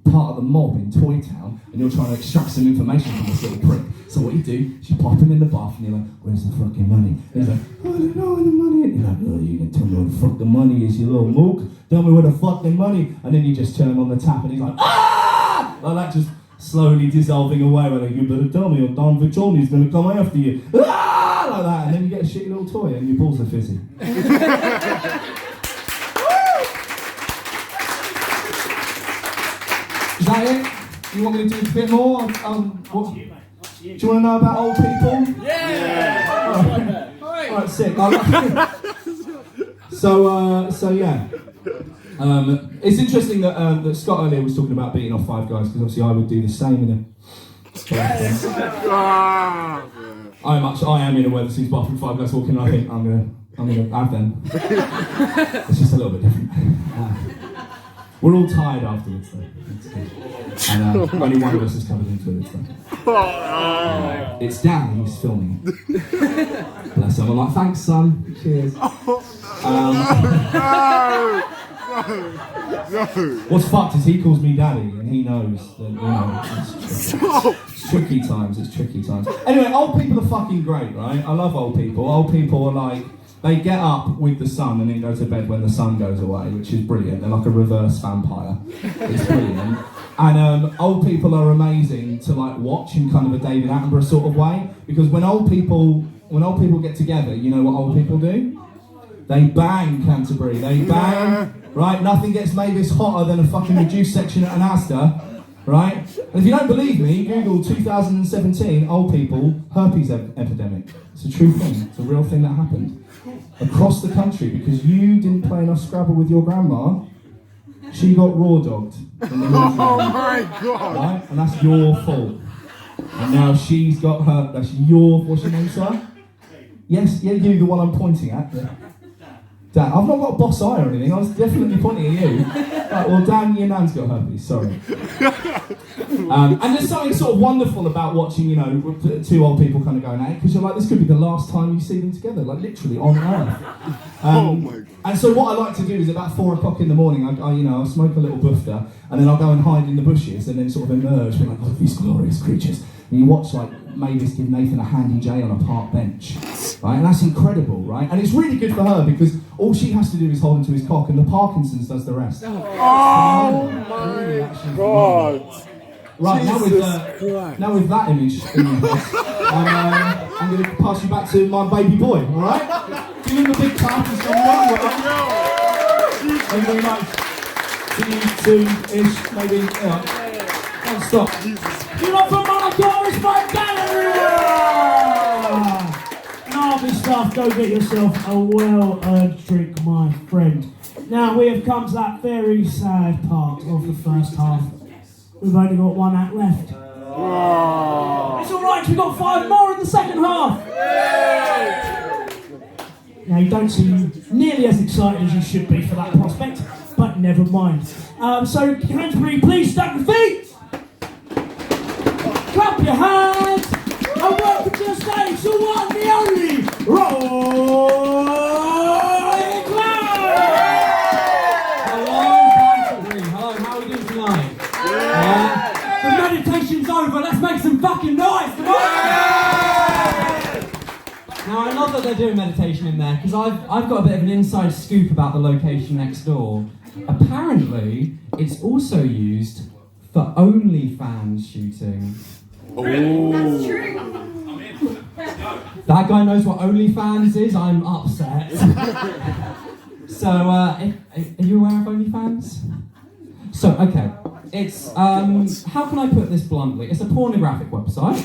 Speaker 8: part of the mob in Toy Town, and you're trying to extract some information from this little prick. So what you do is you pop him in the bath and you're like, where's the fucking money? And he's like, I don't know where the money is. You're like, oh, you can tell me where the fuck the money is, you little mook. Tell me where the fucking money. And then you just turn him on the tap and he's like, ah! Like that, just slowly dissolving away. Like, you better tell me or Don Vitroni's going to come after you. Ah! Like that. And then you get a shitty little toy and your balls are fizzy. Is that it? You want me to do a bit more? What? Do you want to know about old people?
Speaker 5: Yeah!
Speaker 8: Alright, sick. So yeah. It's interesting that Scott earlier was talking about beating off Five Guys, because obviously I would do the same in I am in a weather scenes bathroom, Five Guys walking, and I think I'm gonna have them. It's just a little bit different. We're all tired afterwards though. And only one of us is covered in fluids though. It's Dan, he's filming. Bless him. I'm like, thanks son. Cheers.
Speaker 2: No.
Speaker 8: What's fucked is he calls me daddy and he knows that, it's tricky times. Anyway, old people are fucking great, right? I love old people. Old people are like, they get up with the sun and then go to bed when the sun goes away, which is brilliant. They're like a reverse vampire. It's brilliant. And old people are amazing to like watch in kind of a David Attenborough sort of way, because when old people get together, you know what old people do? They bang, Canterbury. They bang. Right? Nothing gets Mavis hotter than a fucking reduced section at an Asda. right? And if you don't believe me, Google 2017 old people herpes epidemic. It's a true thing. It's a real thing that happened across the country because you didn't play enough Scrabble with your grandma. She got raw dogged.
Speaker 2: Oh my God!
Speaker 8: Right? And that's your fault. And now she's got her. That's your. What's your name, sir? Yes, yeah, you, the one I'm pointing at. Yeah. Dan, I've not got a boss eye or anything. I was definitely pointing at you. Right, well, Dan, your nan's got herpes. Sorry. And there's something sort of wonderful about watching, you know, two old people kind of going at it because you're like, this could be the last time you see them together, like literally on earth.
Speaker 2: Oh my God.
Speaker 8: And so what I like to do is about 4 o'clock in the morning, I smoke a little buffter, and then I'll go and hide in the bushes, and then sort of emerge, being like, oh, these glorious creatures. And you watch like Mavis give Nathan a handy J on a park bench, right? And that's incredible, right? And it's really good for her because all she has to do is hold onto his cock, and the Parkinson's does the rest.
Speaker 2: Oh my God!
Speaker 8: Right, now with that image in your head, I'm going to pass you back to my baby boy, all right? Give him a big clap. He's done really well. Thank you very much. See you soon-ish, maybe. Can't stop. You're not from Orvis my gallery!
Speaker 1: Harvey stuff, go get yourself a well-earned drink, my friend. Now we have come to that very sad part of the first half. We've only got one act left. It's alright, we've got 5 more in the second half. Now you don't seem nearly as excited as you should be for that prospect, but never mind. So Compere, please stamp your feet! Clap your hands! And welcome to the stage, the one, the only, Roy Clarke!
Speaker 9: Hello, how are we doing tonight? The meditation's over, let's make some fucking noise, come on! Now I love that they're doing meditation in there, because I've got a bit of an inside scoop about the location next door. Apparently, it's also used for OnlyFans shooting.
Speaker 2: Oh.
Speaker 4: That's true.
Speaker 9: That guy knows what OnlyFans is, I'm upset. So, are you aware of OnlyFans? So, okay, it's, how can I put this bluntly? It's a pornographic website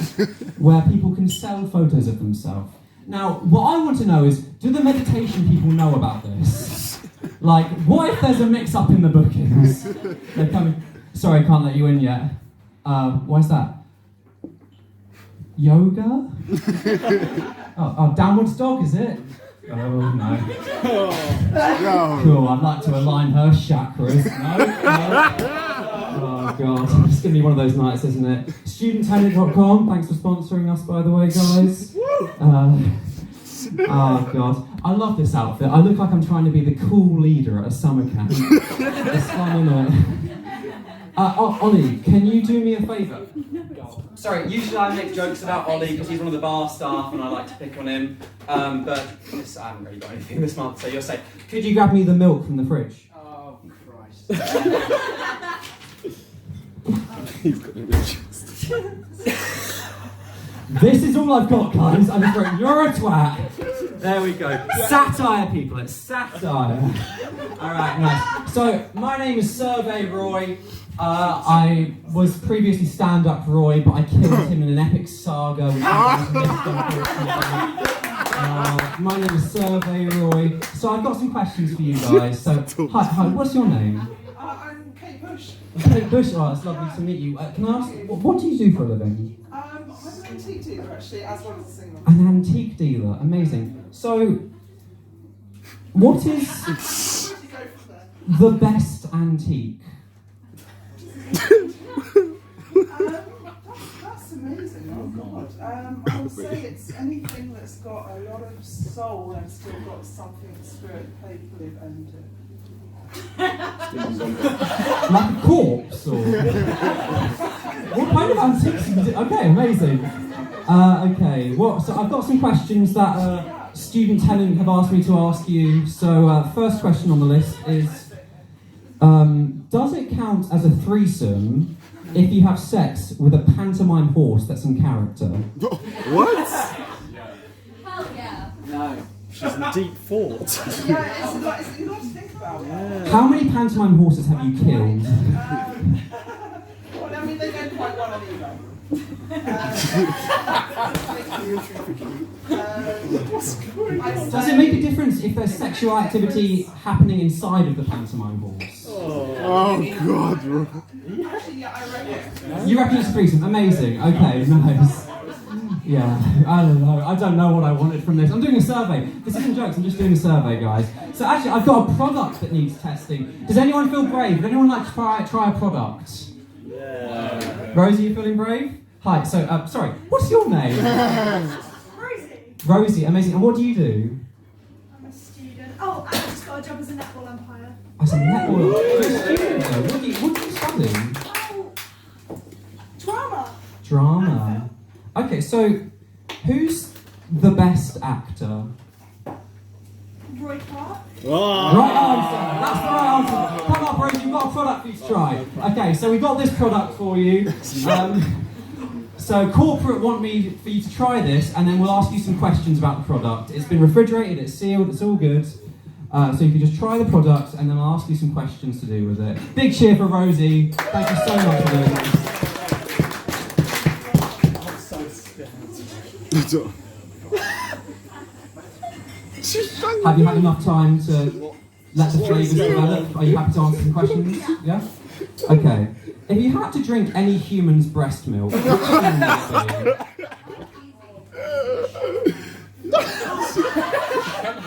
Speaker 9: where people can sell photos of themselves. Now, what I want to know is, do the meditation people know about this? Like, what if there's a mix-up in the bookings? They're coming, sorry, I can't let you in yet. Why is that? Yoga? Oh, downwards dog, is it? Oh, no. Cool, I'd like to align her chakras. No. Oh, God. It's going to be one of those nights, isn't it? StudentTalent.com, thanks for sponsoring us, by the way, guys. Oh, God. I love this outfit. I look like I'm trying to be the cool leader at a summer camp. It's fun, isn't it? Ollie, can you do me a favour? Sorry, usually I make jokes about Ollie because he's one of the bar staff and I like to pick on him. But I haven't really got anything this month, so you'll say, could you grab me the milk from the fridge?
Speaker 5: Oh, Christ.
Speaker 9: This is all I've got, guys. I'm just going, you're a twat. There we go. Satire, people. It's satire. Alright, nice. So, my name is Survey Roy. I was previously stand-up Roy, but I killed him in an epic saga. My name is Survey Roy. So I've got some questions for you guys. So, hi, what's your name?
Speaker 3: I'm Kate Bush.
Speaker 9: Kate Bush, oh, it's lovely to meet you. Can I ask, what do you do for a living?
Speaker 3: I'm an antique dealer, actually, as well as a singer.
Speaker 9: An antique dealer, amazing. So, what is the best antique?
Speaker 3: That's amazing, oh God. I would say it's anything that's got a lot of soul and still got something spirit playfully and
Speaker 9: Like a corpse, or what kind of antiques? Okay, amazing. Okay, so I've got some questions that Student Talent have asked me to ask you. So first question on the list is, does it count as a threesome if you have sex with a pantomime horse that's in character?
Speaker 2: What?
Speaker 4: Hell yeah.
Speaker 5: No. She's in deep thought.
Speaker 3: yeah, it's a lot to think about.
Speaker 9: How many pantomime horses have you killed?
Speaker 3: Well, I mean, on eBay.
Speaker 9: Does it make a difference if there's sexual activity happening inside of the pantomime halls?
Speaker 2: Oh God, bro.
Speaker 3: Actually, yeah, I reckon.
Speaker 9: You reckon it's a threesome? Amazing. Okay, nice. Yeah, I don't know what I wanted from this. I'm doing a survey. This isn't jokes, I'm just doing a survey, guys. So actually, I've got a product that needs testing. Does anyone feel brave? Would anyone like to try a product? Yeah. Rosie, you feeling brave? Hi, so, sorry, what's your name?
Speaker 10: Rosie.
Speaker 9: Rosie, amazing. And what do you do?
Speaker 10: I'm a student. Oh, I just got a job as a netball umpire.
Speaker 9: As a netball. You're a student, though. What do you study?
Speaker 10: Oh, drama.
Speaker 9: Drama. Okay, so who's the best actor?
Speaker 10: Roy Clarke.
Speaker 9: Right answer. That's the right answer. Come on, Rosie, you've got a product for you to try. Okay, so we've got this product for you. So corporate want me for you to try this, and then we'll ask you some questions about the product. It's been refrigerated, it's sealed, it's all good. So you can just try the product, and then I'll ask you some questions to do with it. Big cheer for Rosie. Thank you so much for doing this. Have you had enough time to let the flavours develop? Are you happy to answer some questions? Yeah? Okay. If you had to drink any human's breast milk, which one would it be?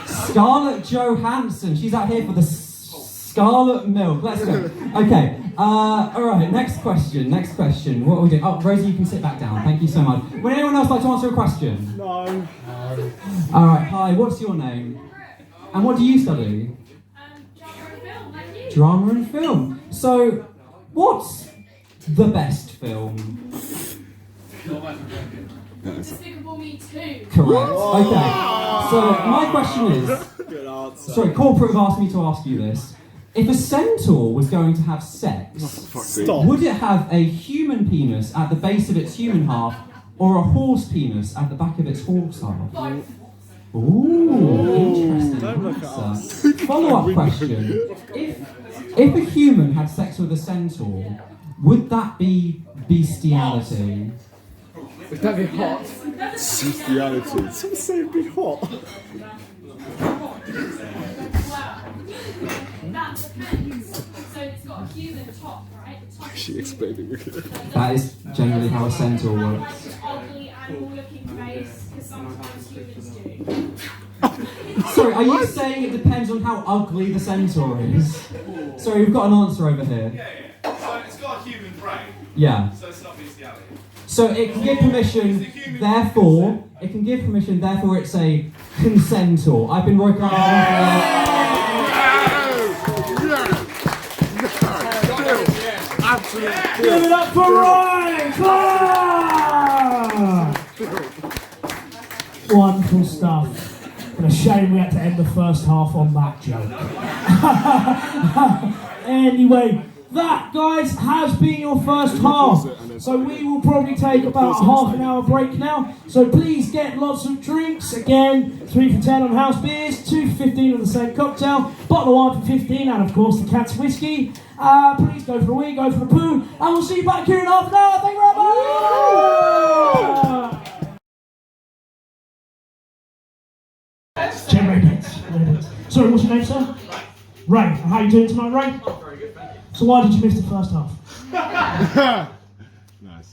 Speaker 9: Scarlett Johansson. She's out here for the scarlet milk. Let's go. Okay. Alright, next question. What are we doing? Oh, Rosie, you can sit back down. Thank you so much. Would anyone else like to answer a question?
Speaker 2: No.
Speaker 9: Alright, hi, what's your name? And what do you study? Drama and film. So, what's the best film?
Speaker 10: Despicable Me 2.
Speaker 9: Correct. Okay. So, my question is... Sorry, corporate have asked me to ask you this. If a centaur was going to have sex, would it have a human penis at the base of its human half or a horse penis at the back of its horse half? Ooh, interesting answer. Follow-up question. If a human had sex with a centaur, would that be bestiality?
Speaker 5: Would that be hot?
Speaker 2: Bestiality. Some say it'd be hot.
Speaker 10: That depends. So it's got a human top, right? The top
Speaker 2: She explained it.
Speaker 9: That is generally how a centaur works.
Speaker 10: ugly animal-looking face, because sometimes humans do.
Speaker 9: Sorry, are you saying it depends on how ugly the centaur is? Sorry, we've got an answer over here.
Speaker 11: Yeah. So it's got a human brain.
Speaker 9: Yeah.
Speaker 11: So it's not bestiality.
Speaker 9: So it can give permission, therefore, it's a consentor. I've been working on
Speaker 1: Give it up for Ryan Clarke! Wonderful stuff. But a shame we had to end the first half on that joke. Anyway, that, guys, has been your first half. So we will probably take about a half an hour break now. So please get lots of drinks. Again, 3 for 10 on house beers, 2 for 15 on the same cocktail, bottle of wine for 15, and of course the cat's whiskey. Please go for a wee, go for the poo, and we'll see you back here in half an hour. Thank you very much. Sorry, what's your name, sir? Ray. And how are you doing tonight, Ray?
Speaker 11: Oh, very good, thank you.
Speaker 1: So why did you miss the first half?
Speaker 2: Nice.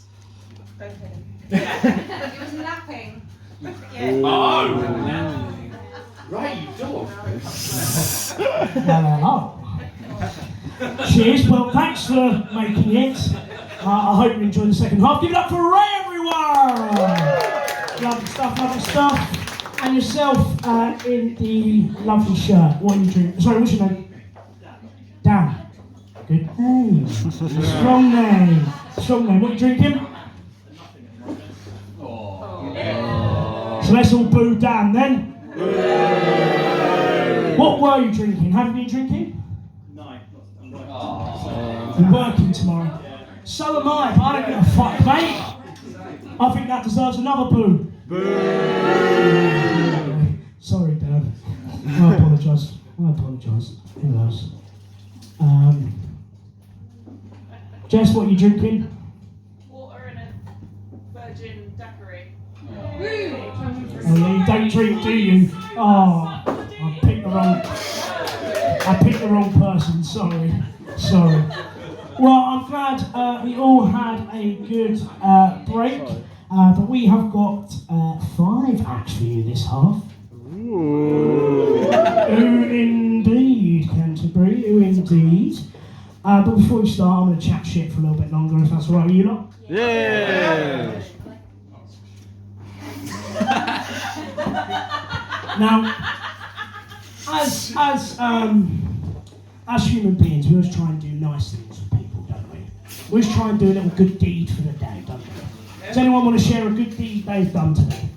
Speaker 10: It was napping.
Speaker 11: Oh! Right, you dog.
Speaker 1: Hello. Cheers. Well, thanks for making it. I hope you enjoyed the second half. Give it up for Ray, everyone! Lovely stuff. And yourself in the lovely shirt. What are you drinking? Sorry, what's your name? Dan. Good name. Strong name. What are you drinking? So let's all boo Dan then. What were you drinking? Have you been drinking?
Speaker 5: No.
Speaker 1: You're working tomorrow. So am I, but I don't give a fuck, mate. I think that deserves another boo. Sorry, Dad. I apologise. Who knows? Jess, what are you drinking?
Speaker 10: Water
Speaker 1: You don't drink, do you? Oh, I picked the wrong person. Sorry. Well, I'm glad we all had a good break, but we have got 5 acts for you this half. Ooh, indeed, Canterbury. Ooh, indeed. But before we start, I'm going to chat shit for a little bit longer, if that's all right with you lot.
Speaker 2: Yeah.
Speaker 1: Now, as human beings, we always try and do nice things for people, don't we? We always try and do a little good deed for the day, don't we? Does anyone want to share a good deed they've done today?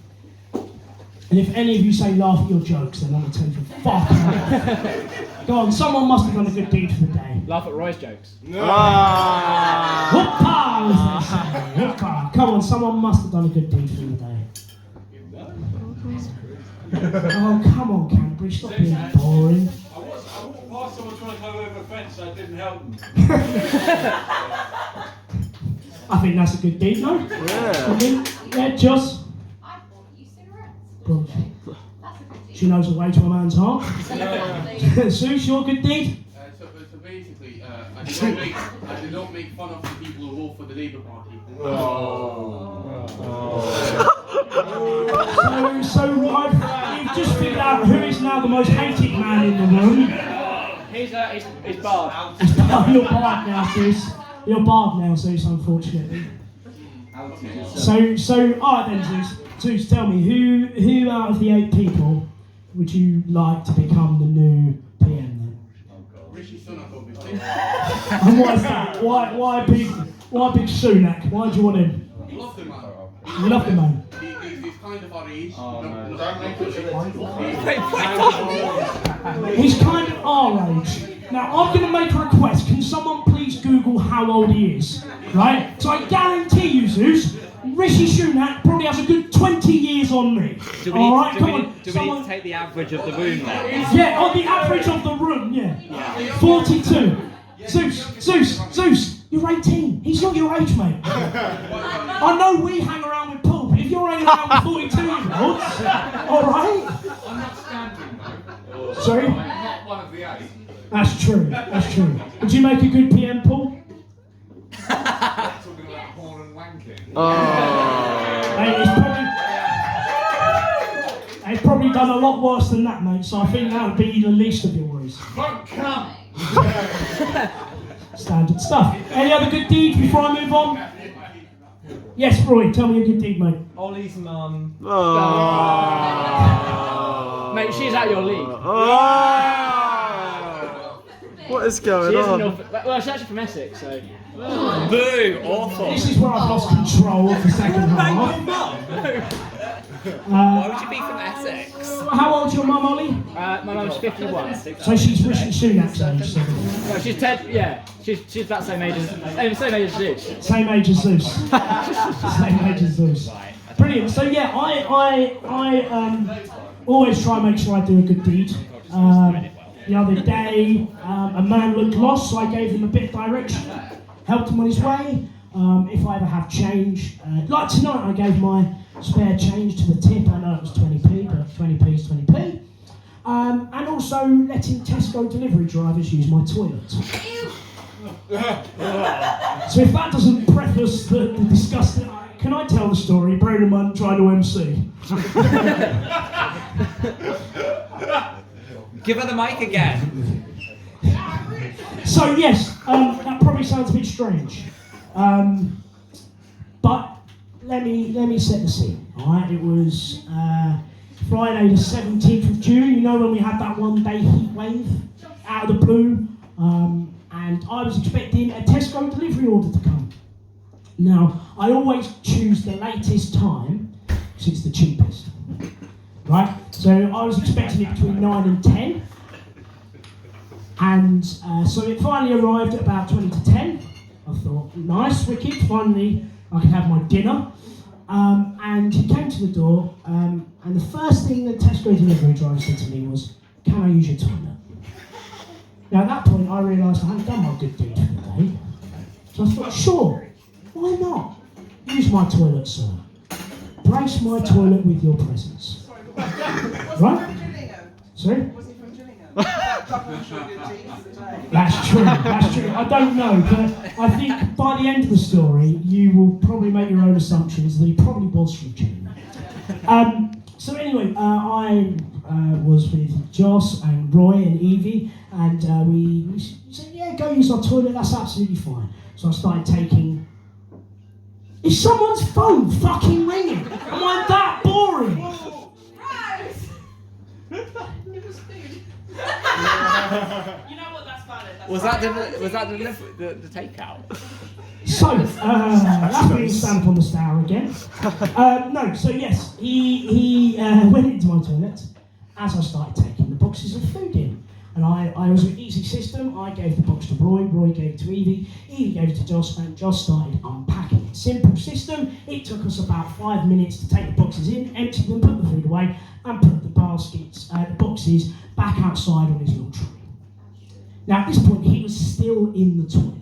Speaker 1: And if any of you say laugh at your jokes, then I'm going to tell you fuck off. Go on, someone must have done a good deed for the day.
Speaker 5: Laugh at Roy's jokes.
Speaker 1: Whoopah, as they say. Whoopah. Come on, someone must have done a good deed for the day. Oh, come on, Canterbury, stop being boring.
Speaker 11: I walked past someone trying to climb over a fence, so I didn't help them.
Speaker 1: I think that's a good deed, no? Yeah, Joss?
Speaker 10: I bought you cigarettes.
Speaker 1: Well,
Speaker 10: That's a good deed.
Speaker 1: she knows the way to a man's heart. Seuss, your good deed?
Speaker 11: So basically, I did not make fun of the people who vote for the Labour Party.
Speaker 1: So you've just figured out who is now the most hated man in the room.
Speaker 5: He's barred.
Speaker 1: You're barred now, Seuss. You're barred now, Seuss, unfortunately. So, alright then, Seuss, tell me, who out of the 8 people would you like to become the new PM then?
Speaker 11: Rishi Sunak, obviously.
Speaker 1: And why is that? Why big Sunak? Why do you want him?
Speaker 11: I love the man.
Speaker 1: You love the man.
Speaker 11: He's kind of our age.
Speaker 1: He's kind of our age. Now, I'm going to make a request. Can someone please Google how old he is? Right? So I guarantee you, Zeus, Rishi Sunak probably has a good 20 years on me. Alright, come on.
Speaker 12: Do we need to take the average of the room then?
Speaker 1: Yeah, on the average of the room, yeah. 42. Zeus, you're 18. He's not your age, mate. I know we hang around with Paul, but if you're hanging around with 42-year-olds, alright?
Speaker 11: I'm not standing though.
Speaker 1: Sorry?
Speaker 11: I'm not one of the 8.
Speaker 1: That's true. Would you make a good PM, Paul?
Speaker 11: Talking about porn and wanking.
Speaker 1: Hey, he's probably done a lot worse than that, mate, so I think that would be the least of your worries.
Speaker 11: Come.
Speaker 1: Standard stuff. Any other good deeds before I move on? Yes, Roy, tell me a good deed, mate.
Speaker 12: Ollie's mum.
Speaker 5: Mate, she's out your league.
Speaker 2: What is going
Speaker 5: She is
Speaker 2: on?
Speaker 5: well, she's actually from Essex, so.
Speaker 12: Boo! Awful.
Speaker 1: This is where I've lost control of the second half.
Speaker 12: Why would you be from Essex?
Speaker 1: How old's your mum, Ollie?
Speaker 5: My mum's 51.
Speaker 1: So she's Rishi Sunak's age. So.
Speaker 5: No, she's she's about the same age as Zeus.
Speaker 1: Same age as Zeus. Same age as Zeus. Brilliant. So yeah, I always try and make sure I do a good deed. The other day, a man looked lost, so I gave him a bit of direction, helped him on his way. If I ever have change, like tonight, I gave my spare change to the tip. I know it was 20p, but 20p is 20p. And also letting Tesco delivery drivers use my toilet. So if that doesn't preface the disgusting, can I tell the story? Bearing in mind trying to MC.
Speaker 12: Give her the mic again.
Speaker 1: So yes, that probably sounds a bit strange, but let me set the scene. All right, it was Friday the 17th of June. You know when we had that one-day heat wave out of the blue, and I was expecting a Tesco delivery order to come. Now I always choose the latest time because it's the cheapest. Right, so I was expecting it between 9 and 10, and so it finally arrived at about 20 to 10. I thought, nice, wicked, finally I can have my dinner. And he came to the door, and the first thing the Tesco delivery driver said to me was, "Can I use your toilet?" Now at that point I realised I hadn't done my good deed for the day, so I thought, sure, why not? Use my toilet, sir. Brace my toilet with your presence. Right? Sorry?
Speaker 3: Was he from Gillingham? That double sugar tea for the day.
Speaker 1: That's true, that's true. I don't know, but I think by the end of the story, you will probably make your own assumptions that he probably was from Gillingham. So anyway, I was with Joss and Roy and Evie, and we said, yeah, go use our toilet, that's absolutely fine. So I started taking... Is someone's phone fucking ringing? Am I that boring?
Speaker 10: You know what? That's valid.
Speaker 12: Was that the takeout?
Speaker 1: So, that's being stamped on the Stour again. No, so yes, he went into my toilet as I started taking the boxes of food in. And I was an easy system. I gave the box to Roy gave it to Evie gave it to Joss, and Joss started unpacking it. Simple system. It took us about 5 minutes to take the boxes in, empty them, put the food away, and put the boxes back outside on his little trolley. Now at this point, he was still in the toilet.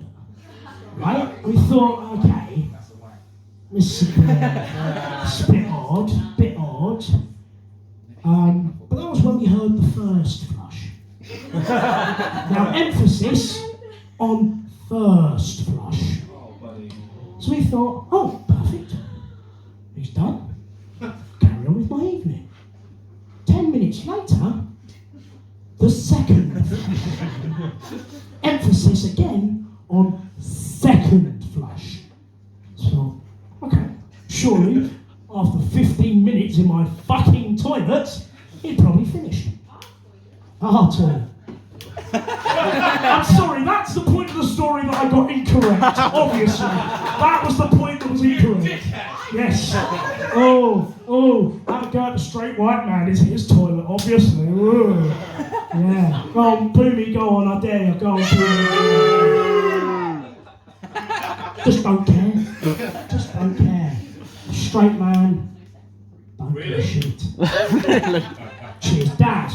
Speaker 1: Right? We thought, okay, this is a bit odd. But that was when we heard the first flush. Now, emphasis on first flush. So we thought, oh, perfect. He's done. Carry on with my evening. 10 minutes later, the second flush. Emphasis again on second flush. So, okay, surely after 15 minutes in my fucking toilet, he'd probably finished. Toilet. I'm sorry, that's the point of the story that I got incorrect, obviously. That was the point that was incorrect. Yes. Oh, have a go at the straight white man, is his toilet, obviously. Ooh. Yeah. Go on, Boomy, go on, I dare you, go on, Boomy. Just don't care. Just don't care. Straight man, don't give a shit. Cheers, Dad.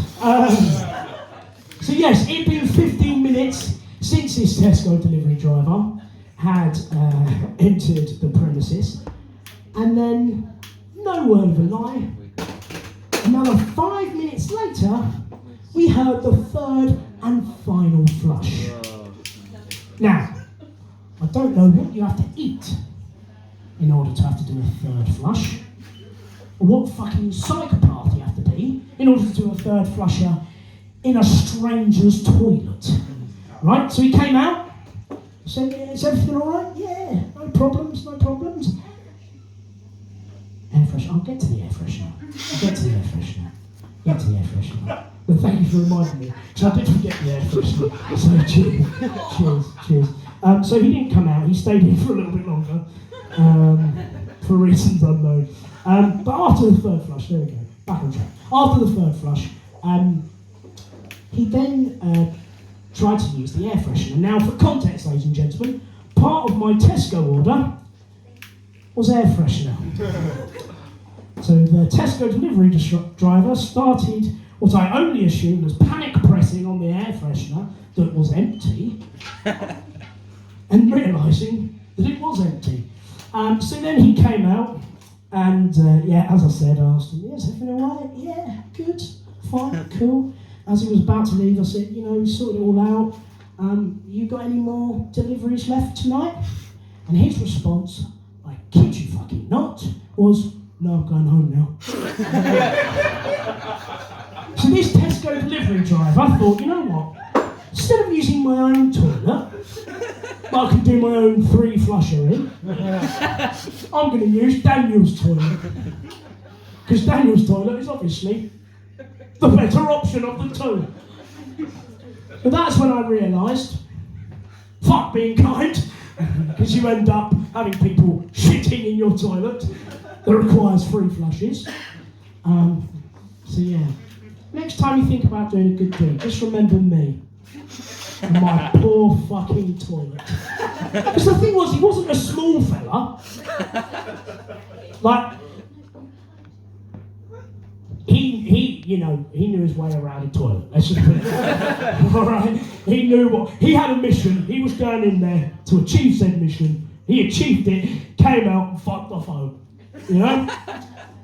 Speaker 1: So yes, it'd been 15 minutes since this Tesco delivery driver had entered the premises, and then, no word of a lie, another 5 minutes later, we heard the third and final flush. Now, I don't know what you have to eat in order to have to do a third flush, or what fucking psychopath you have to be in order to do a third flusher in a stranger's toilet. Right, so he came out, said, is everything alright? Yeah, no problems. Air freshener, I'll get to the air freshener. But thank you for reminding me, because I did forget the air freshener. So cheers. So he didn't come out, he stayed in for a little bit longer, for reasons unknown. But after the third flush, there we go, back on track. After the third flush, he then tried to use the air freshener. Now, for context, ladies and gentlemen, part of my Tesco order was air freshener. So the Tesco delivery driver started what I only assumed was panic pressing on the air freshener that was empty, and realising that it was empty. So then he came out, and as I said, I asked him, is everything alright? Yeah, good, fine, cool. As he was about to leave, I said, we sorted it all out. You got any more deliveries left tonight? And his response, I kid you fucking not, was, no, I'm going home now. So this Tesco delivery driver, I thought, you know what? Instead of using my own toilet, I can do my own 3 flusher in, I'm going to use Daniel's toilet. Because Daniel's toilet is obviously the better option of the two. But that's when I realised, fuck being kind, because you end up having people shitting in your toilet that requires 3 flushes. So yeah, next time you think about doing a good deed, just remember me and my poor fucking toilet. Because the thing was, he wasn't a small fella. Like, he knew his way around a toilet. Let's just put it that way. All right? He knew he had a mission. He was going in there to achieve said mission. He achieved it, came out and fucked off home.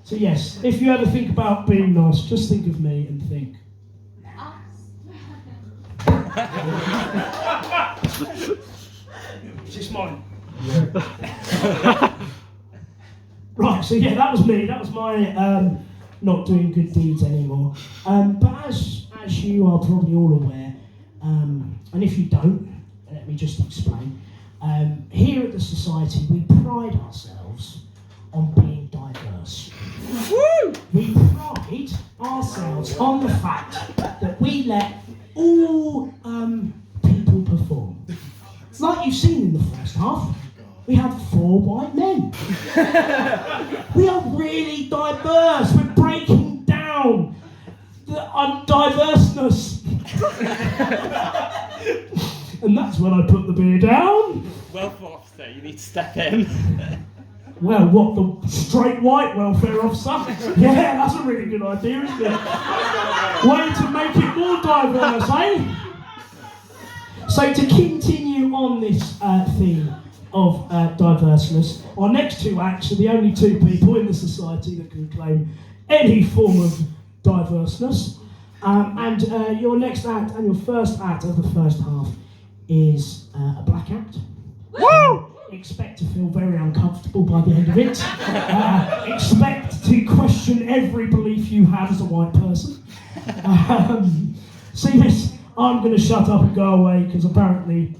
Speaker 1: So yes, if you ever think about being nice, just think of me and think. Is this mine? Right, so yeah, that was me. That was my not doing good deeds anymore. But as you are probably all aware, and if you don't, let me just explain. Here at the Society, we pride ourselves on being diverse. Woo! We pride ourselves on the fact that we let all people perform. Like you've seen in the first half, we had 4 white men. We are really diverse. We're breaking down the undiverseness. And that's when I put the beer down.
Speaker 12: Welfare officer, you need to step in.
Speaker 1: Well, what, the straight white welfare officer? Yeah, that's a really good idea, isn't it? Way to make it more diverse, eh? So to continue on this theme of diverseness, our next 2 acts are the only 2 people in the Society that can claim any form of diverseness. And your next act and your first act of the first half is a black act. Woo! Expect to feel very uncomfortable by the end of it. Expect to question every belief you have as a white person. So yes, I'm going to shut up and go away because apparently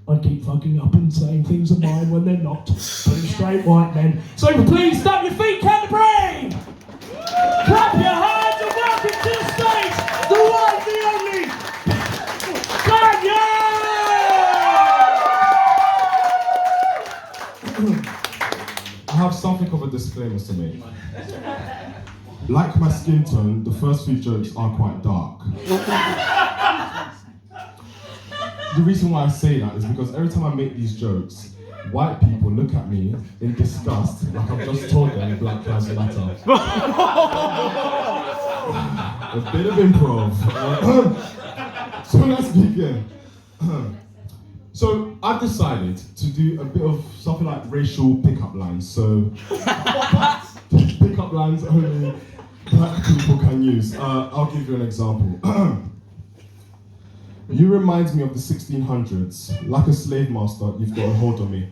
Speaker 1: I keep fucking up and saying things are mine when they're not. But straight white men. So please stamp your feet, Compere! Clap your hands and welcome to the stage, the one, the only, Blaniel!
Speaker 7: I have something of a disclaimer to make. Like my skin tone, the first few jokes are quite dark. The reason why I say that is because every time I make these jokes, white people look at me in disgust, like I've just told them Black Lives Matter. A bit of improv. So let's begin. So I've decided to do a bit of something like racial pickup lines. So pickup lines only black people can use. I'll give you an example. You remind me of the 1600s. Like a slave master, you've got a hold on me.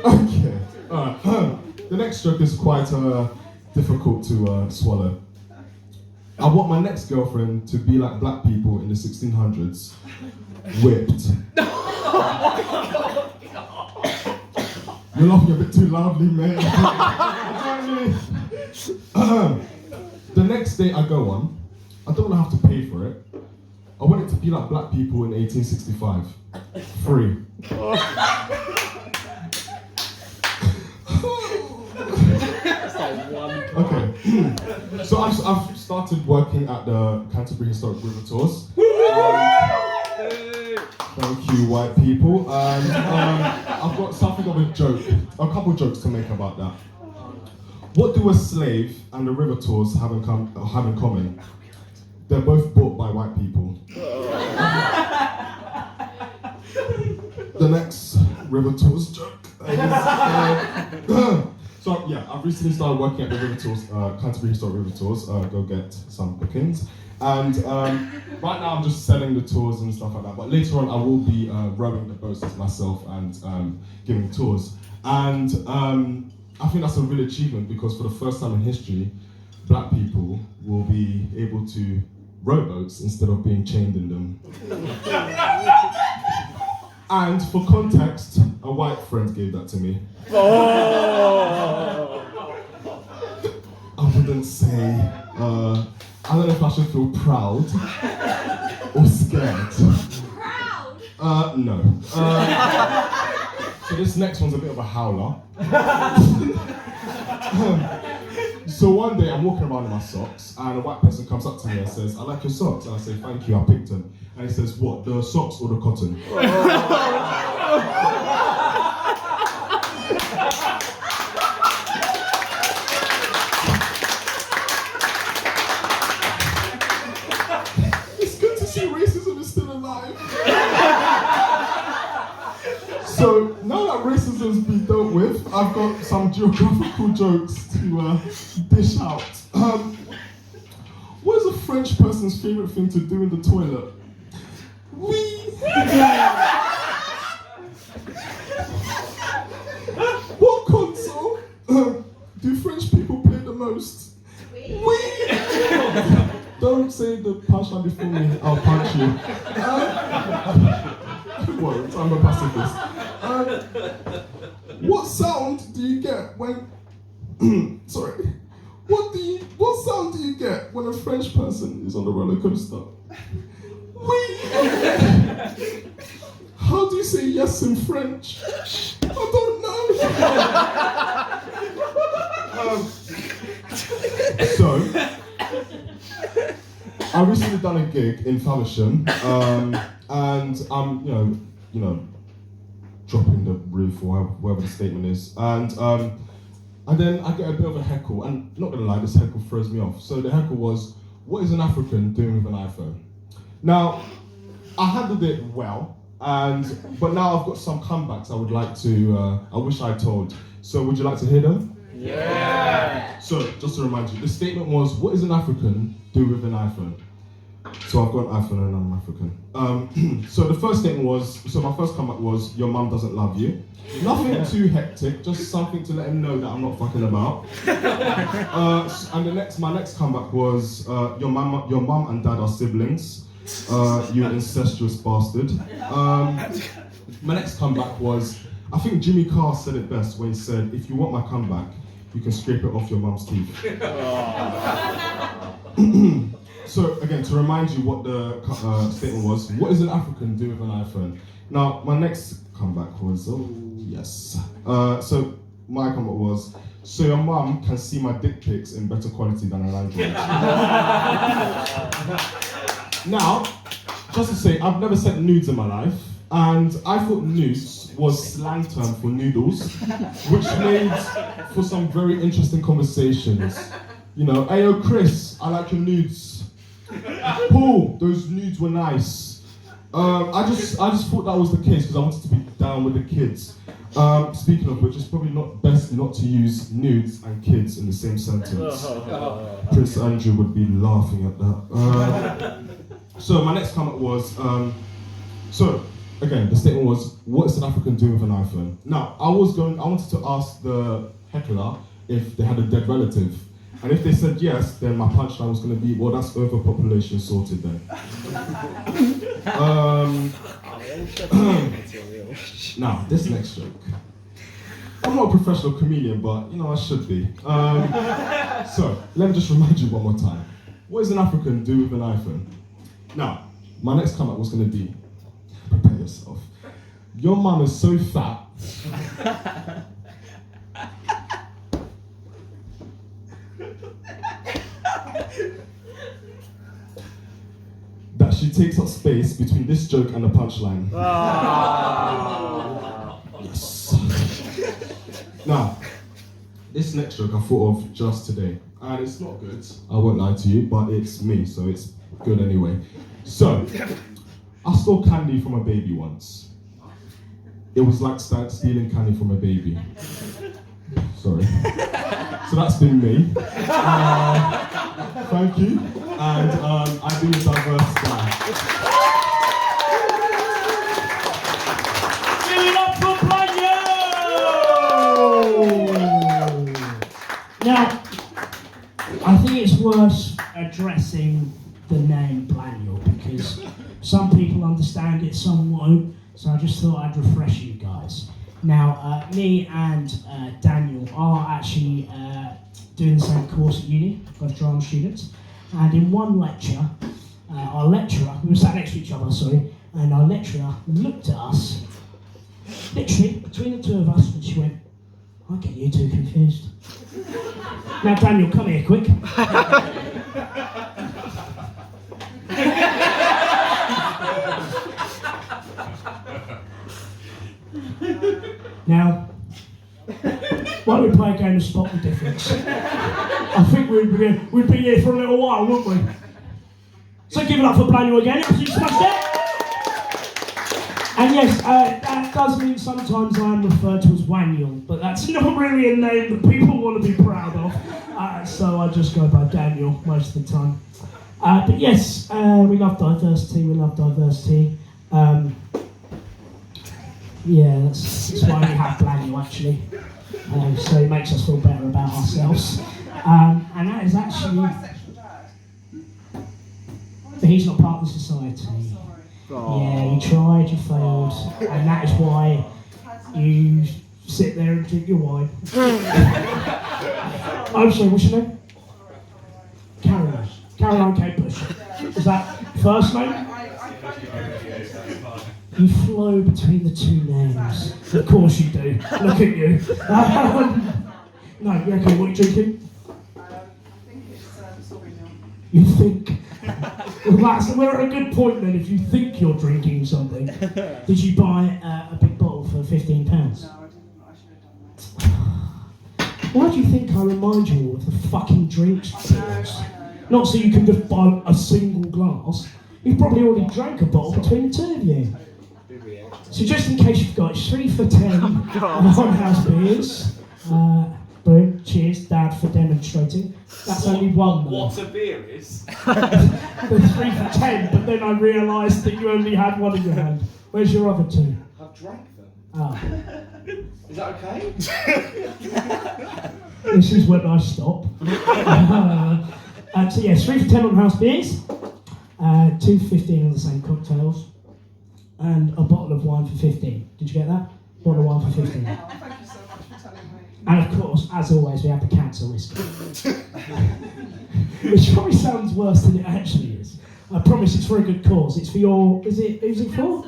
Speaker 7: Okay. The next joke is quite difficult to swallow. I want my next girlfriend to be like black people in the 1600s. Whipped. You're laughing a bit too loudly, mate. The next day I go on, I don't want to have to pay for it. I want it to be like black people in 1865. Free. Okay. So I've started working at the Canterbury Historic River Tours. Thank you, white people. And I've got something of a joke, a couple jokes to make about that. What do a slave and the river tours have in common? They're both bought by white people. The next river tours joke is, so yeah, I've recently started working at the river tours, Canterbury Historic River Tours. Go get some bookings. And right now I'm just selling the tours and stuff like that. But later on I will be rowing the boats myself and giving tours. And I think that's a real achievement because for the first time in history, black people will be able to row boats instead of being chained in them. And for context, a white friend gave that to me.
Speaker 12: Oh.
Speaker 7: I wouldn't say, I don't know if I should feel proud or scared.
Speaker 10: Proud?
Speaker 7: No. So this next one's a bit of a howler. So one day I'm walking around in my socks and a white person comes up to me and says, "I like your socks." And I say, "Thank you, I picked them." And he says, "What, the socks or the cotton?" It's good to see racism is still alive.
Speaker 13: So now that racism's been dealt with, I've got some geographical jokes to dish out. What is a French person's favourite thing to do in the toilet? Wee! What console do French people play the most? Wee! Don't say the punchline before me, I'll punch you. Well, I'm a pacifist. What sound do you get when... Sorry. What sound do you get when a French person is on the roller coaster? Wee! How do you say yes in French? I don't know. So, I recently done a gig in Faversham, and I'm, you know, dropping the roof or whatever the statement is, and then I get a bit of a heckle, and not gonna lie, this heckle throws me off. So the heckle was, "What is an African doing with an iPhone?" Now, I handled it well, but now I've got some comebacks I would like to, I wish I told. So would you like to hear them? Yeah! So, just to remind you, the statement was, what is an African do with an iPhone? So I've got an iPhone and I'm African. So the first statement was, so my first comeback was, your mum doesn't love you. Nothing too hectic, just something to let him know that I'm not fucking about. And my next comeback was, your mum and dad are siblings. You incestuous bastard. My next comeback was, I think Jimmy Carr said it best when he said, if you want my comeback, you can scrape it off your mum's teeth. So again, to remind you what the statement was, what does an African do with an iPhone? Now, my next comeback was, oh yes. So my comeback was, so your mum can see my dick pics in better quality than an Android. Now, just to say, I've never sent nudes in my life, and I thought nudes was slang term for noodles, which made for some very interesting conversations. You know, "Ayo Chris, I like your nudes. Paul, those nudes were nice." I just thought that was the case because I wanted to be down with the kids. Speaking of which, it's probably best not to use nudes and kids in the same sentence. Prince Andrew would be laughing at that. So my next comment was, so again, the statement was, what is an African doing with an iPhone? Now, I wanted to ask the heckler if they had a dead relative. And if they said yes, then my punchline was going to be, well, that's overpopulation sorted then. Now, this next joke. I'm not a professional comedian, but, I should be. So, let me just remind you one more time. What does an African do with an iPhone? Now, my next comment was going to be, prepare yourself. Your mum is so fat that she takes up space between this joke and the punchline. Yes. Now, this next joke I thought of just today, and it's not good, I won't lie to you, but it's me, so it's good anyway. So, I stole candy from a baby once. It was like stealing candy from a baby. Sorry. So that's been me. Thank you. And I've been a diverse guy.
Speaker 1: Give it up for Blaniel! Now, I think it's worth addressing the name Blaniel because some people understand it, some won't. So I just thought I'd refresh you guys. Now, me and Daniel are actually doing the same course at uni, both drama students. And in one lecture, our lecturer, we were sat next to each other, sorry, and our lecturer looked at us, literally between the two of us, and she went, I get you two confused. Now, Daniel, come here quick. Now, why don't we play a game of spot the difference? I think we'd be here for a little while, wouldn't we? So give it up for Blaniel again, absolutely smashed it. And yes, that does mean sometimes I am referred to as Blaniel, but that's not really a name that people want to be proud of. So I just go by Daniel most of the time. But yes, we love diversity. Yeah, that's why we have Blaniel actually. So it makes us feel better about ourselves. And that is actually. But he's not part of the society. Yeah, you tried, you failed, and that is why you sit there and drink your wine. I'm sorry, what's your name? Caroline. Caroline K. Bush. Is that first name? You flow between the two names. Of course you do. Look at you. No, okay, what are you drinking?
Speaker 3: I think it's Sauvignon.
Speaker 1: You think? Well, we're at a good point then if you think you're drinking something. Did you buy a big bottle for £15?
Speaker 3: No, I didn't. I should have done that.
Speaker 1: Why do you think I remind you all of the fucking drinks bottles? Not so you can just buy a single glass. You've probably already drank a bottle between the two of you. So just in case you've got, it's 3 for 10 on house beers. Boom, cheers, Dad, for demonstrating. That's only one though.
Speaker 5: What a beer is?
Speaker 1: There's 3 for 10, but then I realised that you only had one in your hand. Where's your other two?
Speaker 5: I've drank them.
Speaker 1: Oh.
Speaker 5: Is that okay?
Speaker 1: This is when I stop. So yes, 3 for 10 on house beers, 2 for 15 on the same cocktails, and a bottle of wine for 15. Did you get that? Bottle of wine for 15.
Speaker 3: Thank you so much for telling me.
Speaker 1: And of course, as always, we have the cancer whiskey. Which probably sounds worse than it actually is. I promise it's for a good cause. It's for your, who's it for?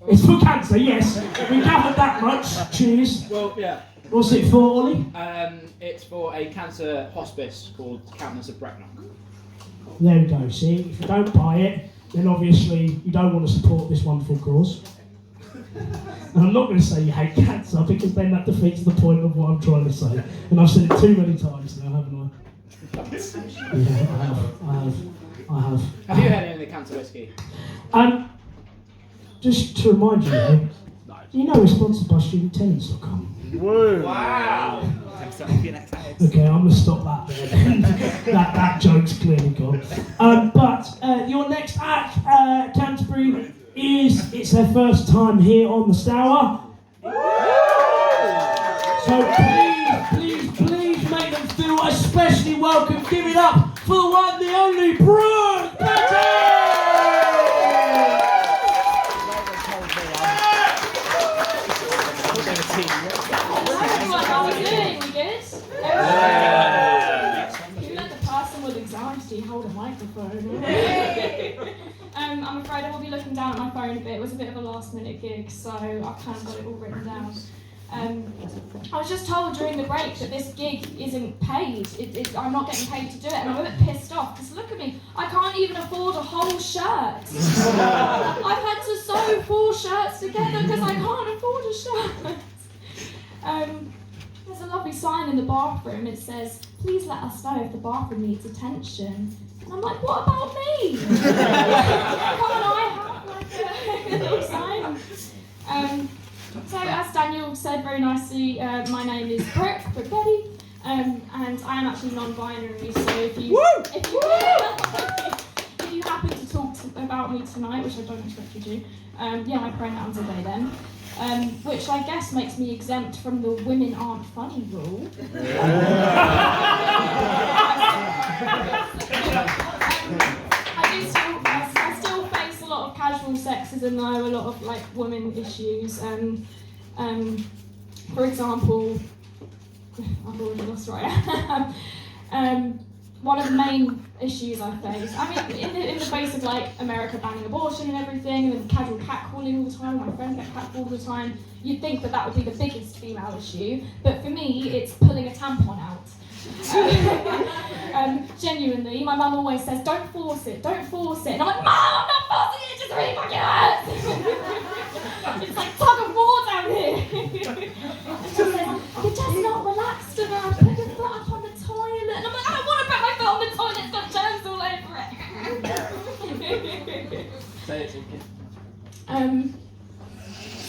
Speaker 1: It's for cancer, yes. We gathered that much. Cheers.
Speaker 12: Well, yeah.
Speaker 1: What's it for, Ollie?
Speaker 12: It's for a cancer hospice called Countess of Brecknock.
Speaker 1: There we go, see? If you don't buy it, then obviously you don't want to support this wonderful cause. And I'm not going to say you hate cancer because then that defeats the point of what I'm trying to say. And I've said it too many times now, haven't I? Yeah, I have.
Speaker 12: Have you had any of the cancer whiskey?
Speaker 1: Just to remind you, though, you know we're sponsored by StudentTenants.com.
Speaker 2: Whoa!
Speaker 5: Wow!
Speaker 1: Okay, I'm going to stop that there. that joke's clearly gone. But your next act, Canterbury, it's their first time here on the Stour. So please make them feel especially welcome. Give it up for the one, the only Brooke Bettey!
Speaker 4: How are we doing? We good? Who let the person with anxiety hold a microphone? I'm afraid I will be looking down at my phone a bit. It was a bit of a last minute gig, so I've kind of got it all written down. I was just told during the break that this gig isn't paid. I'm not getting paid to do it, and I'm a bit pissed off because look at me, I can't even afford a whole shirt. I've had to sew 4 shirts together because I can't afford a shirt. There's a lovely sign in the bathroom. It says, "Please let us know if the bathroom needs attention." And I'm like, what about me? Can't I have like a little sign? So as Daniel said very nicely, my name is Brooke Bettey, and I am actually non-binary. So if you happen to talk about me tonight, which I don't expect you to, yeah, my pronouns are they them. Which I guess makes me exempt from the women aren't funny rule. I still face a lot of casual sexism though, a lot of like women issues. For example, I've already lost where I am. One of the main issues I face, I mean, in the face of like America banning abortion and everything, and casual catcalling all the time, my friends get catcalled all the time, you'd think that would be the biggest female issue, but for me, it's pulling a tampon out. Genuinely, my mum always says, don't force it, and I'm like, Mum, I'm not forcing it, it just really fucking hurts! It's like tug of war down here! And she says, you're just not relaxed enough, put your foot up on the toilet, and I'm like, I don't want to put my foot on the toilet, it's got germs all over it!
Speaker 12: Say it again.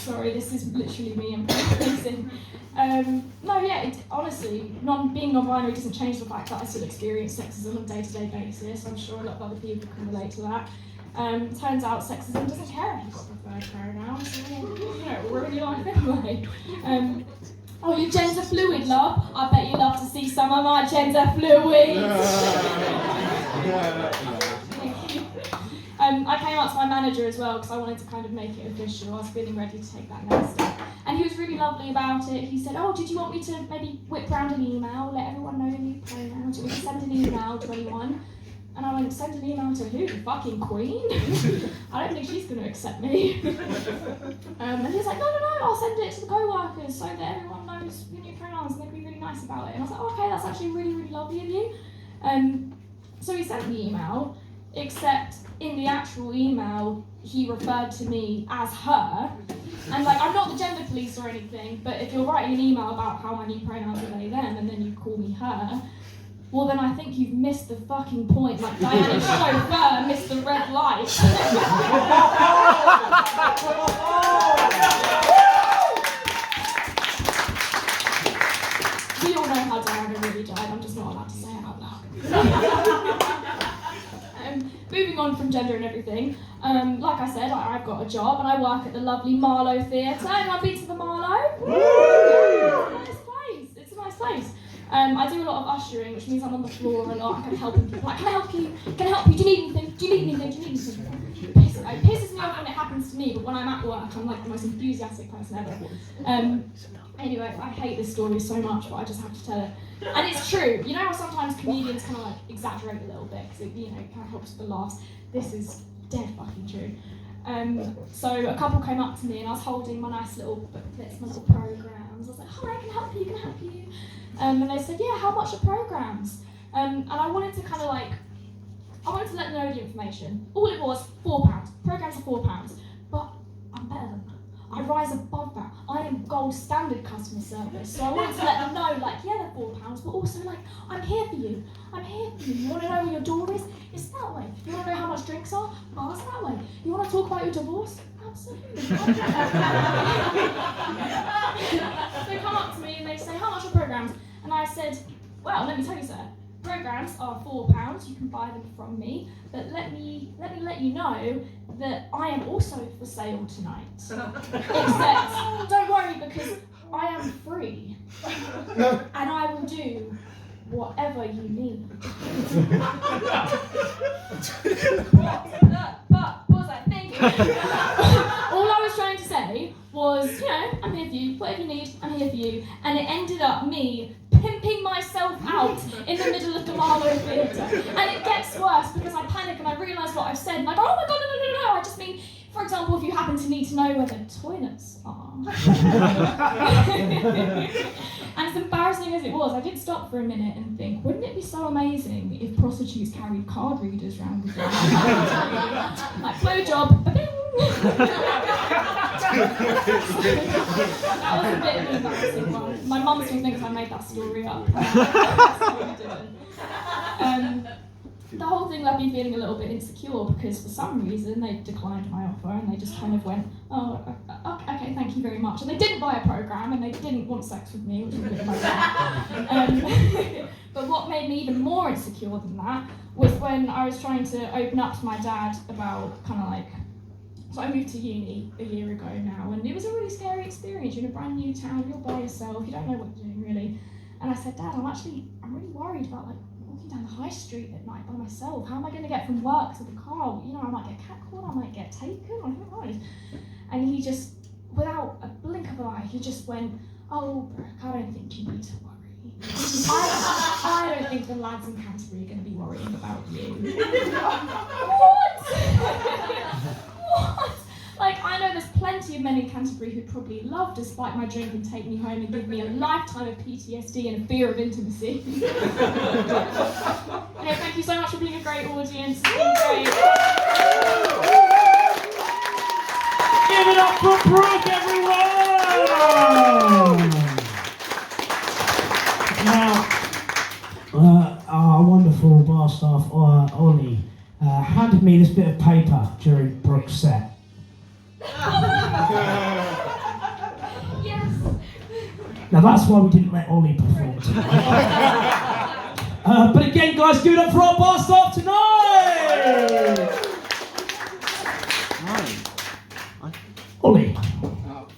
Speaker 10: Sorry, this is literally me improvising. No, yeah, honestly, being non-binary doesn't change the fact that I still experience sexism on a day-to-day basis. I'm sure a lot of other people can relate to that. Turns out sexism doesn't care if you've got preferred pronouns. It'll ruin your life anyway. Oh, you're gender fluid, love? I bet you love to see some of my gender fluids. I came up to my manager as well because I wanted to kind of make it official. I was feeling ready to take that next step. And he was really lovely about it. He said, oh, did you want me to maybe whip round an email, let everyone know the new pronouns, or we can send an email to anyone? And I went, send an email to who? The fucking Queen? I don't think she's going to accept me. And he was like, no, I'll send it to the co-workers so that everyone knows the new pronouns and they'll be really nice about it. And I was like, oh, okay, that's actually really, really lovely of you. So he sent the email, except in the actual email, he referred to me as her. And like, I'm not the gender police or anything, but if you're writing an email about how my new pronouns are they, them, and then you call me her, well then I think you've missed the fucking point, like Diana's chauffeur missed the red light. We all know how Diana really died, I'm just not allowed to say it out loud. Moving on from gender and everything, like I said, I've got a job and I work at the lovely Marlow Theatre. Anyone been to the Marlow? Nice place, it's a nice place. I do a lot of ushering, which means I'm on the floor a lot. I can help people. Like, can I help you? Can I help you? Do you need anything? Do you need anything? Do you need anything? It pisses me off when it happens to me, but when I'm at work, I'm like the most enthusiastic person ever. Anyway, I hate this story so much, but I just have to tell it. And it's true. You know how sometimes comedians kind of like exaggerate a little bit because it, kind of helps with the laughs. This is dead fucking true. So a couple came up to me and I was holding my nice little booklets, my little programs. I was like, hi, I can help you, can I help you? And they said, yeah, how much are programs? And I wanted to kind of like, I wanted to let them know the information. All it was, £4. Programs are £4. But I'm better than that. I rise above that. I am gold standard customer service. So I wanted to let them know, like, yeah, they're £4, but also like, I'm here for you. I'm here for you. You want to know where your door is? It's that way. You want to know how much drinks are? Bars that way. You want to talk about your divorce? Absolutely. They come up to me and they say, how much are programs? And I said, well, let me tell you, sir, programs are £4, you can buy them from me, but let me let you know that I am also for sale tonight. Except, don't worry, because I am free, and I will do whatever you need. But what was I thinking? All I was trying to say was, I'm here for you, whatever you need, I'm here for you. And it ended up me pimping myself out in the middle of the Marlow Theatre. And it gets worse because I panic and I realise what I've said. And I go, oh my god, no, I just mean, for example, if you happen to need to know where the toilets are. And as embarrassing as it was, I did stop for a minute and think, wouldn't it be so amazing if prostitutes carried card readers around with them? Like, blowjob, ba-ding! That was a bit of an embarrassing one. My mum still thinks I made that story up. The whole thing left me feeling a little bit insecure because for some reason they declined my offer and they just kind of went, oh, okay, thank you very much. And they didn't buy a programme and they didn't want sex with me, which was a bit like that. But what made me even more insecure than that was when I was trying to open up to my dad about kind of like, so I moved to uni a year ago now, and it was a really scary experience. You're in a brand new town, you're by yourself, you don't know what you're doing really. And I said, Dad, I'm really worried about like walking down the high street at night by myself. How am I going to get from work to the car? I might get catcalled, I might get taken, I don't know. And he just, without a blink of an eye, he just went, oh, Brooke, I don't think you need to worry. I don't think the lads in Canterbury are going to be worrying about you. What? What? Like, I know there's plenty of men in Canterbury who'd probably love to spike my drink and take me home and give me a lifetime of PTSD and a fear of intimacy. Anyway, thank you so much for being a great audience. It's been great.
Speaker 1: Give it up for Brooke, everyone! Now, our wonderful bar staff, Ollie, handed me this bit of paper during Brooke's set. Now that's why we didn't let Ollie perform tonight. But again, guys, give it up for our bar staff tonight! Ollie,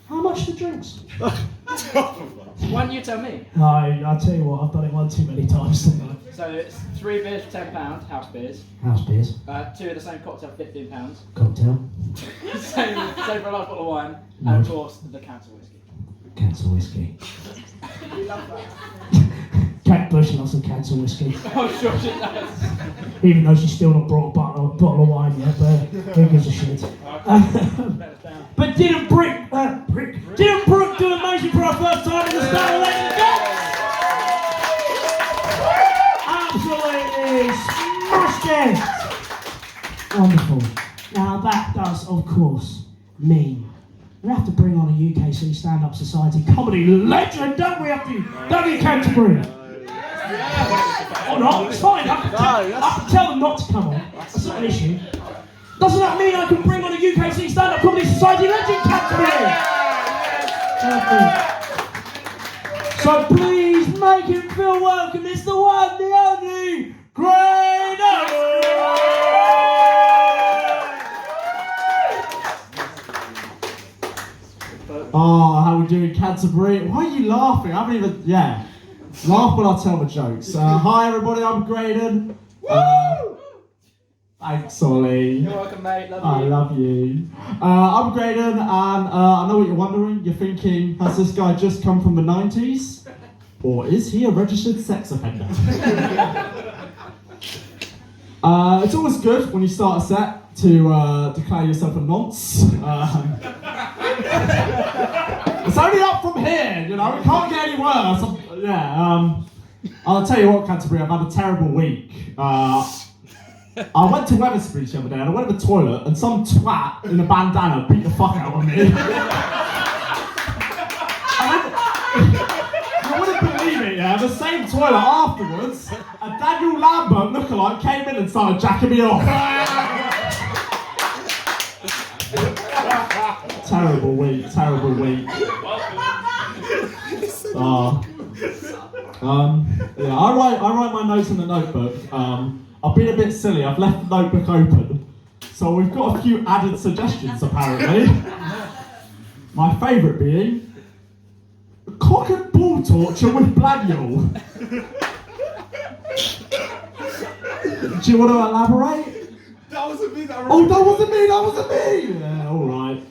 Speaker 1: how much are the drinks?
Speaker 12: Why don't you tell me?
Speaker 1: No, I'll tell you what, I've done it one too many times tonight.
Speaker 12: So it's 3 beers for £10, house beers.
Speaker 1: House beers.
Speaker 12: 2 of the same cocktail, £15.
Speaker 1: Cocktail.
Speaker 12: same for a large bottle of wine. And of course, the cancer whiskey.
Speaker 1: Cancer whiskey. Kate Bush loves some cancer whiskey.
Speaker 12: Oh, sure she does.
Speaker 1: Even though she's still not brought a bottle of wine yet, but who gives a shit? But didn't Brooke do amazing for our first time in the Stour Legend Games? Absolutely smashed it! Wonderful. Now that does, of course, mean we have to bring on a UKC Stand-Up Society comedy legend, don't we? Don't we, Canterbury? Or not? It's fine. I can tell them not to come on. That's not an issue. Doesn't that mean I can bring on a UKC Stand-Up Comedy Society legend, Canterbury? So please make him feel welcome. It's the one, the only, Graydon!
Speaker 14: Oh, how we doing, Canterbury? Why are you laughing? I haven't even, laugh when I tell the jokes. Hi everybody, I'm Graydon. Thanks, Ollie.
Speaker 12: You're welcome, mate. Love you.
Speaker 14: I love you. I'm Graydon, and I know what you're wondering. You're thinking, has this guy just come from the 90s? Or is he a registered sex offender? It's always good when you start a set to declare yourself a nonce. It's only up from here, you know, it can't get any worse. I'll tell you what, Canterbury, I've had a terrible week. I went to Weatherspoons the other day and I went to the toilet and some twat in a bandana beat the fuck out of me. I wouldn't believe it, the same toilet afterwards, a Daniel Lambert lookalike came in and started jacking me off. Terrible week. I write my notes in the notebook. I've been a bit silly. I've left the notebook open, so we've got a few added suggestions apparently. My favourite being cock and ball torture with Blaniel. Do you want to elaborate?
Speaker 13: That wasn't me.
Speaker 14: That wasn't me. Yeah, all right.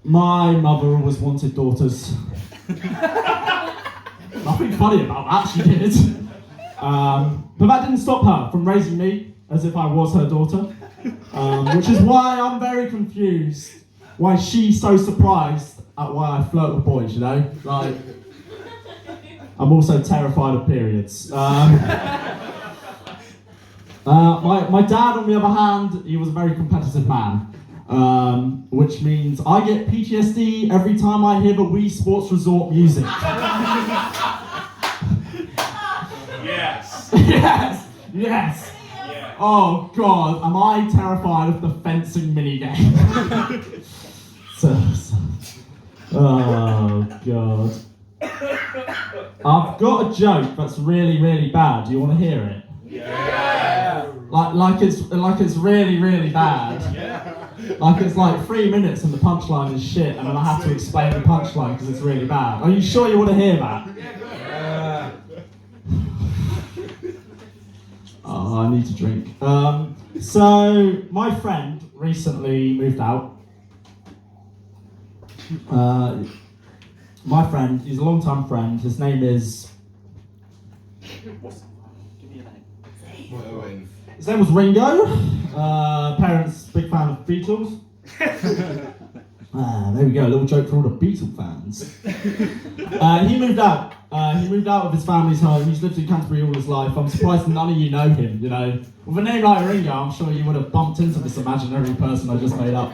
Speaker 14: My mother always wanted daughters. Nothing funny about that, she did. But that didn't stop her from raising me as if I was her daughter. Which is why I'm very confused why she's so surprised at why I flirt with boys, you know? Like, I'm also terrified of periods. My dad, on the other hand, he was a very competitive man. Which means I get PTSD every time I hear the Wii Sports Resort music. Yes. Oh God, am I terrified of the fencing minigame? Oh God. I've got a joke that's really, really bad. Do you want to hear it?
Speaker 13: Yeah.
Speaker 14: Like it's really, really bad.
Speaker 13: Yeah.
Speaker 14: Like it's like 3 minutes and the punchline is shit, and then I have to explain the punchline because it's really bad. Are you sure you want to hear that?
Speaker 13: Yeah.
Speaker 14: Oh, I need to drink. So my friend recently moved out. My friend, he's a long-time friend. His name is.
Speaker 12: Give me a name.
Speaker 14: His name was Ringo. Parents, big fan of Beatles. There we go, a little joke for all the Beatle fans. He moved out. He moved out of his family's home. He's lived in Canterbury all his life. I'm surprised none of you know him, you know. With a name like Ringo, I'm sure you would have bumped into this imaginary person I just made up.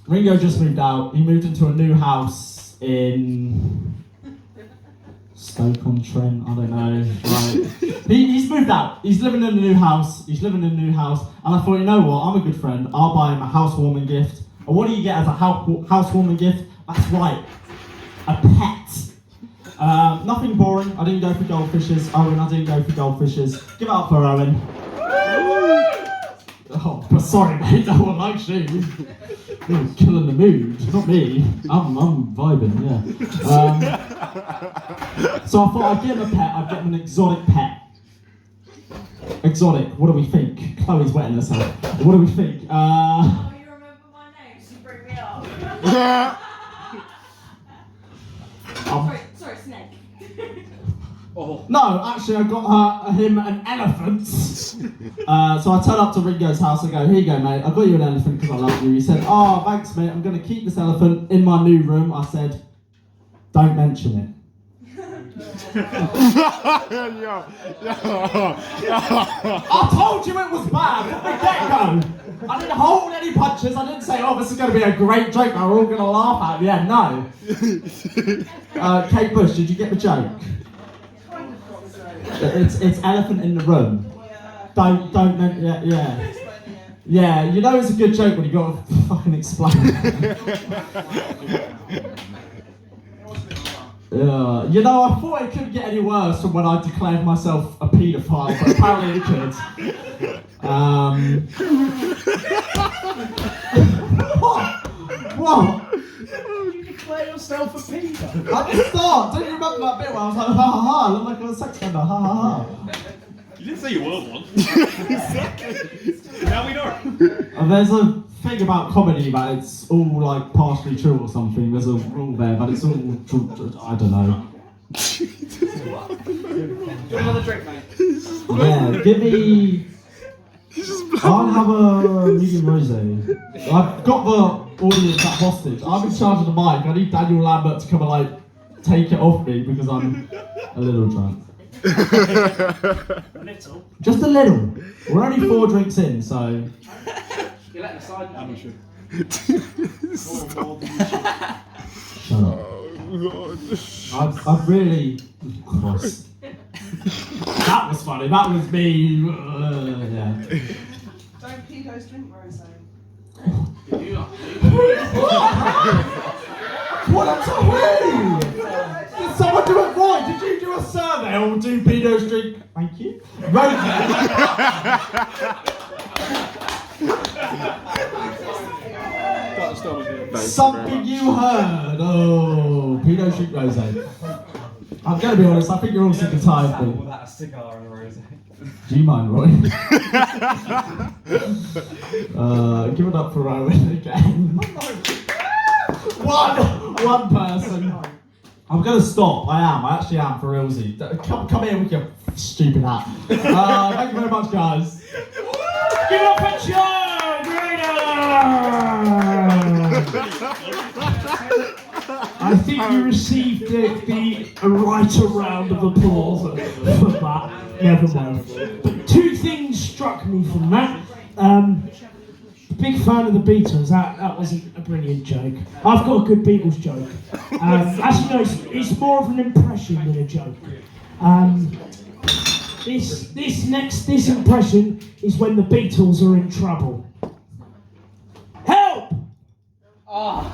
Speaker 14: Ringo just moved out. He moved into a new house in Stoke-on-Trent, I don't know. Right. He's moved out. He's living in a new house. And I thought, you know what? I'm a good friend. I'll buy him a housewarming gift. And what do you get as a housewarming gift? That's right, a pet. Nothing boring. I didn't go for goldfishes. Owen, I didn't go for goldfishes. Give it up for Owen. Oh, but sorry, mate. No one likes you. You're killing the mood. Not me. I'm vibing. Yeah. So I thought I'd get him a pet. I'd get him an exotic pet. Exotic. What do we think? Chloe's wetting herself. What do we think?
Speaker 15: Oh, you remember my name? So you bring me up. Sorry, snake.
Speaker 14: No, actually, I got him an elephant. So I turned up to Ringo's house and go, here you go, mate. I got you an elephant because I love you. He said, oh, thanks, mate. I'm going to keep this elephant in my new room. I said, don't mention it. I told you it was bad from the get-go. I didn't hold any punches. I didn't say, oh, this is going to be a great joke that we're all going to laugh at. Yeah, no. Kate Bush, did you get the joke? It's elephant in the room. Don't yeah. You know it's a good joke when you got to fucking explain it. You know, I thought it couldn't get any worse from when I declared myself a paedophile, but apparently it could. What?
Speaker 12: You declare yourself a pedo?
Speaker 14: I didn't start. Don't you remember that bit where I was like, ha ha ha, I look like I was a sex offender, ha ha ha.
Speaker 5: You didn't say you were one. Exactly. Now we know.
Speaker 14: There's a thing about comedy that it's all like partially true or something. There's a rule there, but it's all I don't know.
Speaker 12: Give me another drink, mate.
Speaker 14: Yeah, give me. I'll have a medium rosé. I've got the audience at hostage. I'm in charge of the mic. I need Daniel Lambert to come and like take it off me because I'm a little drunk.
Speaker 12: A little?
Speaker 14: Just a little. We're only 4 drinks in, so.
Speaker 12: You're letting aside now. I'm sure.
Speaker 14: Shut up. I've really. Christ. That was funny. That was me. Yeah.
Speaker 3: Don't pedos drink rosé.
Speaker 14: What a twin! Did someone do it right? Did you do a survey or do pedos drink? Thank you. Rosé. Something you heard. Oh, pedos drink rosé. I'm going to be honest, I think you're all sick and tired of me.
Speaker 9: Without a cigar and a rosé.
Speaker 14: Do you mind, Roy? Give it up for Owen again. One person. I'm going to stop. I actually am, for realsy. Come here with your stupid hat. Thank you very much, guys.
Speaker 1: Give it up for Joe Graydon! I think you received a right round of applause for that. Never mind. But 2 things struck me from that. Big fan of the Beatles. That wasn't a brilliant joke. I've got a good Beatles joke. Actually, no, it's more of an impression than a joke. This impression is when the Beatles are in trouble. Help!
Speaker 12: Oh.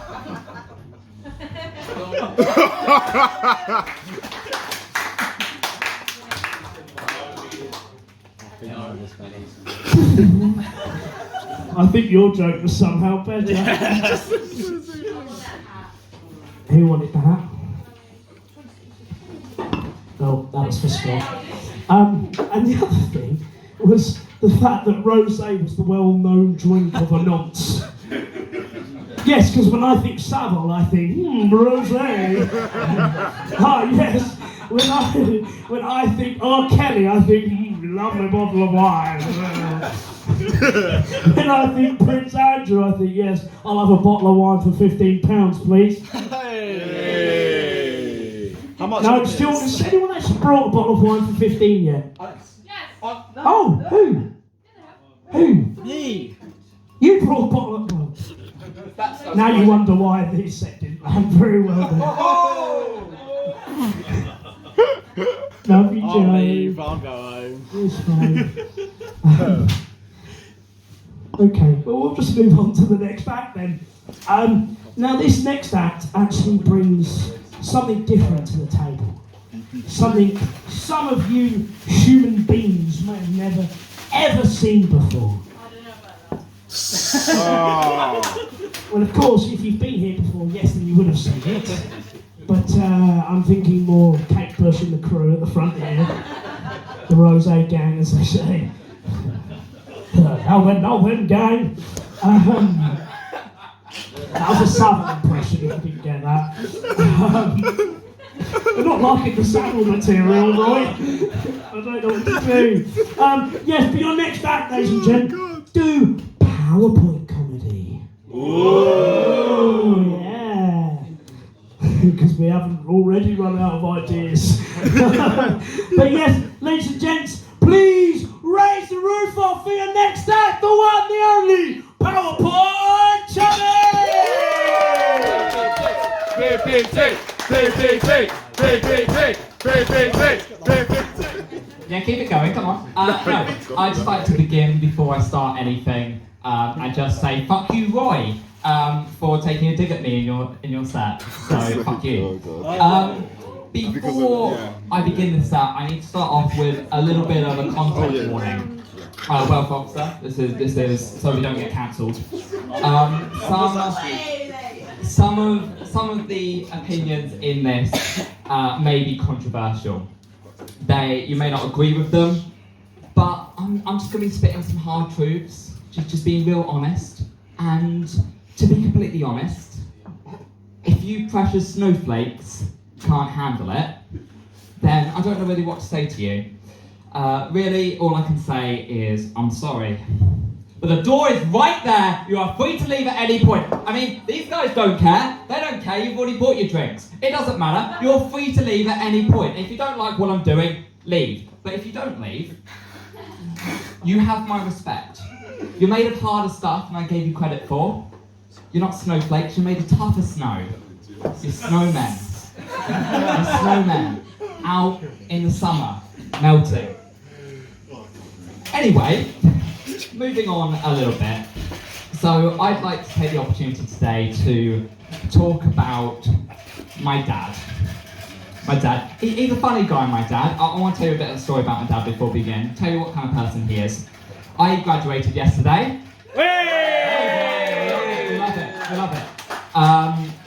Speaker 1: I think your joke was somehow better. Who wanted the hat? Oh, that was for Scott. And the other thing was the fact that rosé was the well-known drink of a nonce. Yes, because when I think Savile, I think, rosé. Yes. When I think R. Kelly, I think, lovely bottle of wine. When I think Prince Andrew, I think, yes, I'll have a bottle of wine for £15, please.
Speaker 5: Hey. How much?
Speaker 1: No, still, has anyone actually brought a bottle of wine for 15 yet?
Speaker 15: Yes.
Speaker 1: Oh, who? Who?
Speaker 12: Me.
Speaker 1: You brought a bottle of wine. Now you wonder why this set didn't land very well then. Love you, Joe.
Speaker 5: I'll leave, I'll go home.
Speaker 1: It's fine. Okay, well we'll just move on to the next act then. Now this next act actually brings something different to the table. Something some of you human beings may have never ever seen before. Well, of course, if you've been here before, yes, then you would have seen it. But I'm thinking more Kate Bush and the crew at the front here. The Rose Gang, as they say. Now then, gang. That was a southern impression, if you didn't get that. I'm not liking the saddle material, Roy. I don't know what to do. Yes, for your next act, ladies and gentlemen, do PowerPoint comedy. Oh, yeah. Because we haven't already run out of ideas. But yes, ladies and gents, please raise the roof off for your next act, the one, the only PowerPoint challenge!
Speaker 9: Yeah, keep it going, come on. No, I'd just like to begin before I start anything and just say fuck you, Roy, for taking a dig at me in your set. So fuck you. Before I begin this set, I need to start off with a little bit of a content warning. Welcome, officer. This is so we don't get cancelled. Some of the opinions in this may be controversial. You may not agree with them, but I'm just going to be spitting some hard truths, just being real honest. And to be completely honest, if you precious snowflakes can't handle it, then I don't know really what to say to you. Really, all I can say is, I'm sorry. But the door is right there. You are free to leave at any point. I mean, these guys don't care. They don't care. You've already bought your drinks. It doesn't matter. You're free to leave at any point. If you don't like what I'm doing, leave. But if you don't leave, you have my respect. You're made of harder stuff than I gave you credit for. You're not snowflakes. You're made of tougher snow. You're snowmen. You're snowmen out in the summer, melting. Anyway, moving on a little bit. So I'd like to take the opportunity today to talk about my dad. My dad, he's a funny guy, my dad. I want to tell you a bit of a story about my dad before we begin. Tell you what kind of person he is. I graduated yesterday. We love it.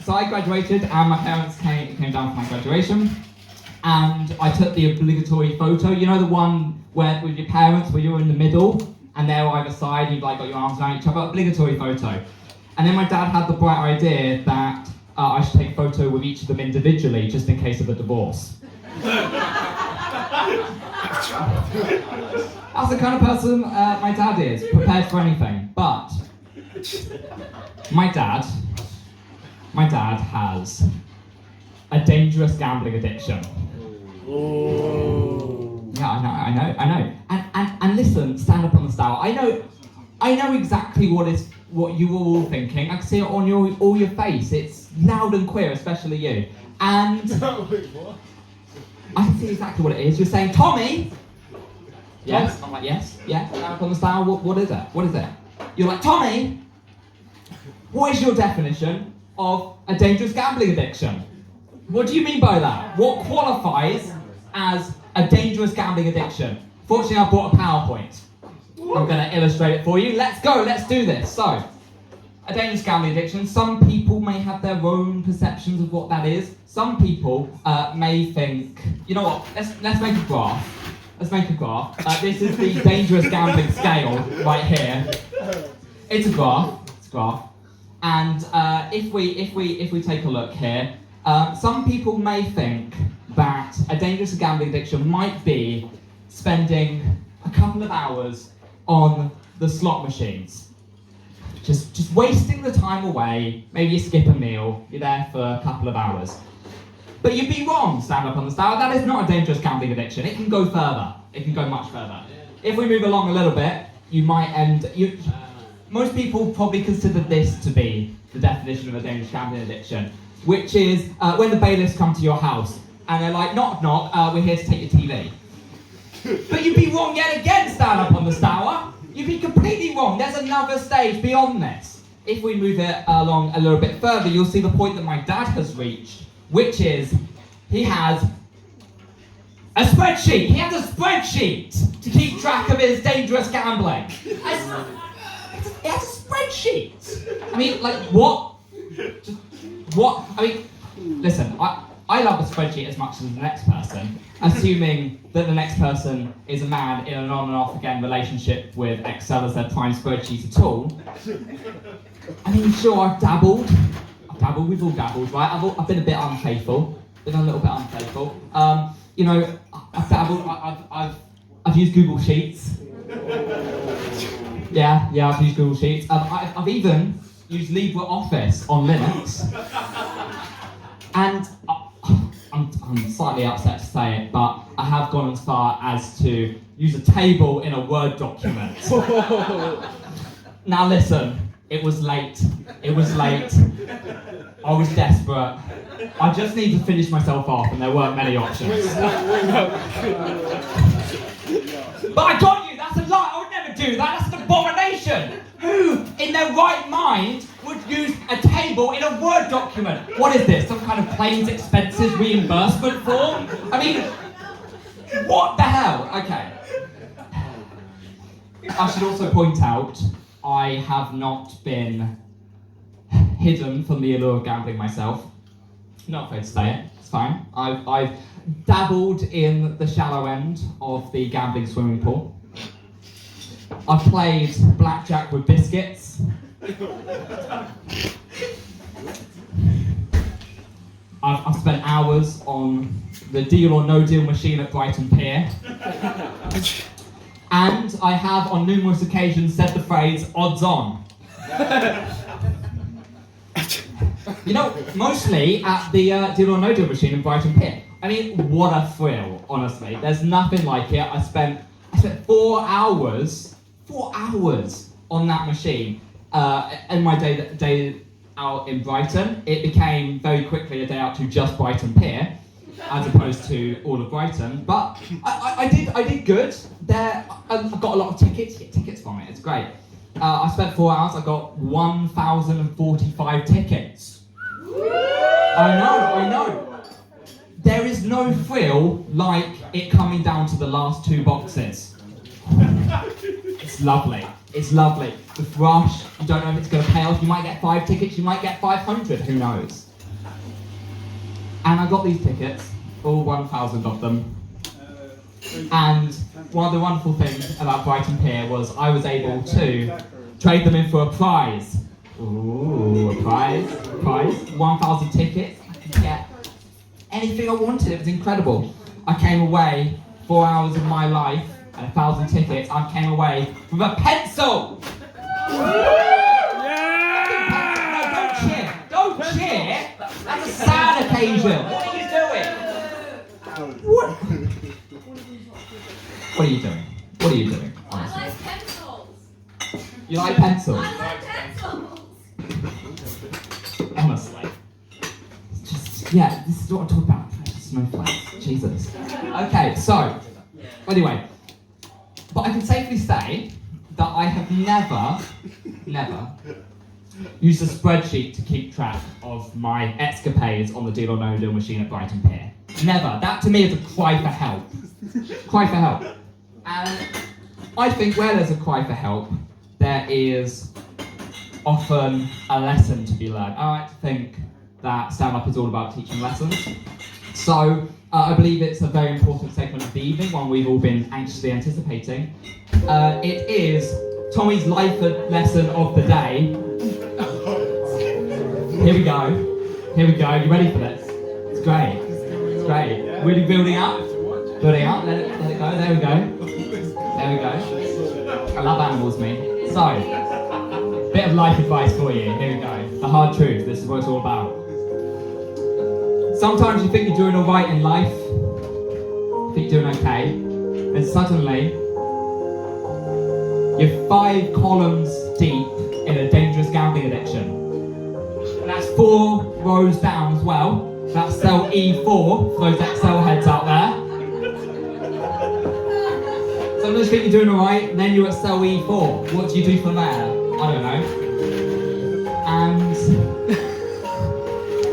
Speaker 9: So I graduated and my parents came down for my graduation. And I took the obligatory photo. You know the one where with your parents where you're in the middle and they're either side, you've like got your arms around each other, obligatory photo. And then my dad had the bright idea that I should take a photo with each of them individually, just in case of a divorce. That's the kind of person my dad is, prepared for anything. But my dad has a dangerous gambling addiction. Yeah, I know. And listen, stand up on the Stour. I know exactly what you were all thinking. I can see it on all your face. It's loud and clear, especially you. And I can see exactly what it is. You're saying, Tommy. Yes. I'm like, yes. Yeah. Stand up on the Stour. What is it? What is it? You're like, Tommy. What is your definition of a dangerous gambling addiction? What do you mean by that? What qualifies as a dangerous gambling addiction? Fortunately, I brought a PowerPoint. I'm going to illustrate it for you. Let's go, let's do this. So, a dangerous gambling addiction. Some people may have their own perceptions of what that is. Some people may think, you know what, let's make a graph. Let's make a graph. This is the dangerous gambling scale right here. It's a graph. It's a graph. And if we take a look here, some people may think that a dangerous gambling addiction might be spending a couple of hours on the slot machines. Just wasting the time away, maybe you skip a meal, you're there for a couple of hours. But you'd be wrong, stand up on the Stour, that is not a dangerous gambling addiction. It can go further, it can go much further. If we move along a little bit, you might most people probably consider this to be the definition of a dangerous gambling addiction, which is when the bailiffs come to your house and they're like, knock, knock, we're here to take your TV. But you'd be wrong yet again, stand up on the Stour. You'd be completely wrong. There's another stage beyond this. if we move it along a little bit further, you'll see the point that my dad has reached, which is he has a spreadsheet. He has a spreadsheet to keep track of his dangerous gambling. He has a spreadsheet. I mean, like, what? Just, what? I mean, listen, I love a spreadsheet as much as the next person, assuming that the next person is a man in an on and off again relationship with Excel as their prime spreadsheet at all. I mean, sure, I've dabbled, we've all dabbled, right? I've been a bit unfaithful, been a little bit unfaithful. You know, I've dabbled, I've used Google Sheets. Yeah, I've used Google Sheets. I've even used LibreOffice on Linux. And I'm slightly upset to say it, but I have gone as far as to use a table in a Word document. Now listen, it was late. I was desperate. I just needed to finish myself off and there weren't many options. But I got you, that's a lie, I would never do that, that's an abomination! Who, in their right mind, would use a table in a Word document? What is this, some kind of claims expenses reimbursement form? I mean, what the hell? Okay. I should also point out, I have not been hidden from the allure of gambling myself. Not afraid to say it, it's fine. I've dabbled in the shallow end of the gambling swimming pool. I've played blackjack with biscuits. I've spent hours on the deal or no deal machine at Brighton Pier. And I have on numerous occasions said the phrase, odds on. You know, mostly at the deal or no deal machine in Brighton Pier. I mean, what a thrill, honestly. There's nothing like it. I spent 4 hours on that machine. In my day out in Brighton, it became very quickly a day out to just Brighton Pier, as opposed to all of Brighton. But I did good. I got a lot of tickets. You get tickets from it. It's great. I spent 4 hours. I got 1,045 tickets. I know. There is no thrill like it coming down to the last 2 boxes. It's lovely. The thrush, you don't know if it's going to pay off. You might get 5 tickets, you might get 500, who knows? And I got these tickets, all 1,000 of them. And one of the wonderful things about Brighton Pier was I was able to trade them in for a prize. Ooh, a prize. 1,000 tickets. I could get anything I wanted. It was incredible. I came away 4 hours of my life and 1,000 tickets. I came away with a pencil. Yeah! Don't cheer. That's a sad occasion. What are you doing? What are you doing? Honestly.
Speaker 15: I like pencils.
Speaker 9: You like pencils?
Speaker 15: I like pencils.
Speaker 9: Honestly. Yeah, this is what I'm talking about. Snowflakes. Jesus. Okay, so, anyway. But I can safely say that I have never used a spreadsheet to keep track of my escapades on the deal or no deal machine at Brighton Pier. Never. That to me is a cry for help. And I think where there's a cry for help, there is often a lesson to be learned. I like to think that stand-up is all about teaching lessons. So I believe it's a very important segment of the evening, one we've all been anxiously anticipating. It is Tommy's life lesson of the day. Here we go. You ready for this? It's great. Really building up. Let it go. There we go. I love animals, me. So, bit of life advice for you. Here we go. The hard truth. This is what it's all about. Sometimes you think you're doing all right in life, you think you're doing okay, and suddenly you're 5 columns deep in a dangerous gambling addiction. And that's 4 rows down as well. That's cell E4 for those Excel heads out there. Sometimes you think you're doing all right, and then you're at cell E4. What do you do from there? I don't know.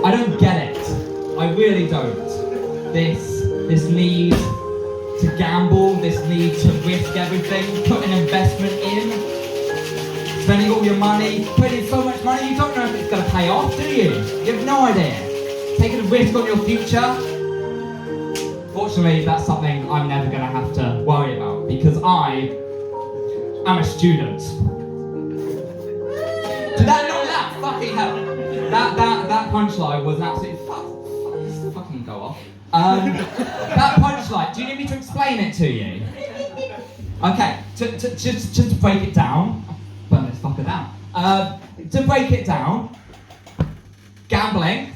Speaker 9: I don't get it. I really don't. This need to gamble, this need to risk everything, put an investment in, spending all your money, putting in so much money, you don't know if it's going to pay off, do you? You have no idea. Taking a risk on your future. Fortunately, that's something I'm never going to have to worry about because I am a student. Did that not that fucking help? That punchline was an absolute fucking go off. That punchline, do you need me to explain it to you? Okay, just to break it down, burn this fucker down. To break it down, gambling,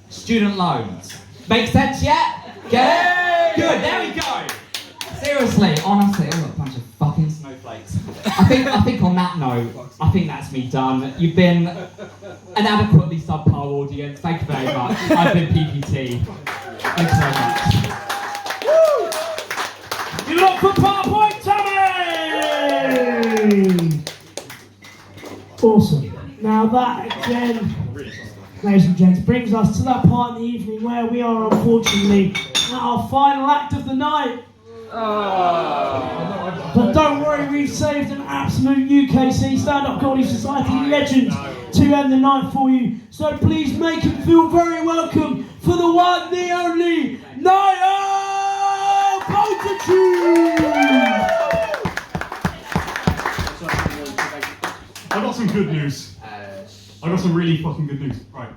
Speaker 9: student loans. Make sense yet? Get it? Good, there we go. Seriously, honestly, I'm a bunch of fucking snowflakes. I think on that note, I think that's me done. You've been an adequately subpar audience. Thank you very much. I've been PPT. Thanks very much.
Speaker 1: You look for PowerPoint, Tommy! Awesome. Now that again, ladies and gents, brings us to that part of the evening where we are unfortunately at our final act of the night. But don't worry, we've saved an absolute UKC Stand-Up Comedy Society legend to end the night for you. So please make him feel very welcome for the one, the only, Niall Bulltitude!
Speaker 16: I got some good news. I got some really fucking good news. Right.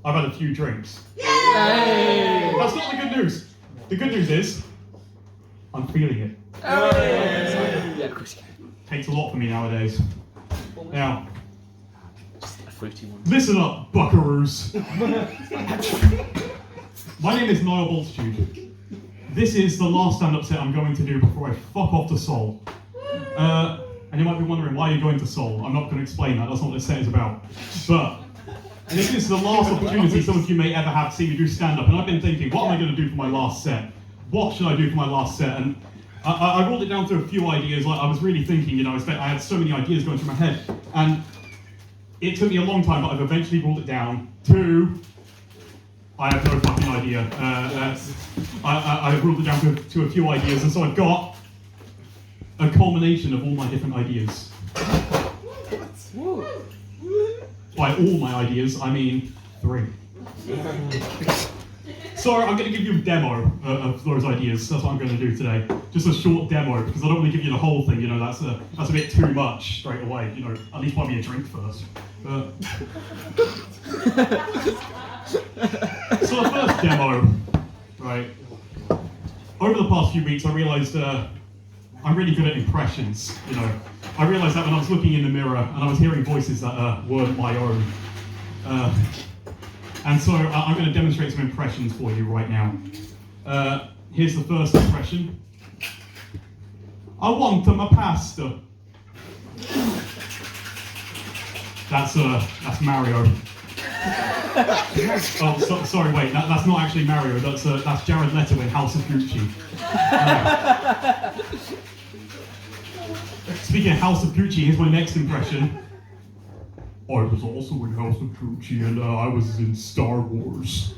Speaker 16: I've had a few drinks. Yay! That's not the good news. The good news is, I'm feeling it.
Speaker 5: Yeah, of course you can.
Speaker 16: Takes a lot for me nowadays. Now,
Speaker 5: Just a fruity one.
Speaker 16: listen up, buckaroos. My name is Niall Bulltitude. This is the last stand-up set I'm going to do before I fuck off to Seoul. And you might be wondering why you're going to Seoul. I'm not going to explain that, that's not what this set is about. But this is the last opportunity some of you may ever have to see me do stand-up, and I've been thinking, what am I going to do for my last set? What should I do for my last set? And I rolled it down to a few ideas. Like I was really thinking, you know, I had so many ideas going through my head, and it took me a long time, but I've eventually rolled it down to, I have no fucking idea. I've rolled it down to a few ideas, and so I've got a culmination of all my different ideas. By all my ideas, I mean 3. So I'm going to give you a demo of those ideas. That's what I'm going to do today. Just a short demo, because I don't want to give you the whole thing. You know, that's a bit too much straight away. You know, at least buy me a drink first. So the first demo, right? Over the past few weeks, I realised I'm really good at impressions. You know, I realised that when I was looking in the mirror and I was hearing voices that weren't my own. And so I'm going to demonstrate some impressions for you right now. Here's the first impression. I want my pasta. That's Mario. Oh, sorry, wait. That's not actually Mario. That's Jared Leto in House of Gucci. Speaking of House of Gucci, here's my next impression. I was also in House of Gucci, and I was in Star Wars.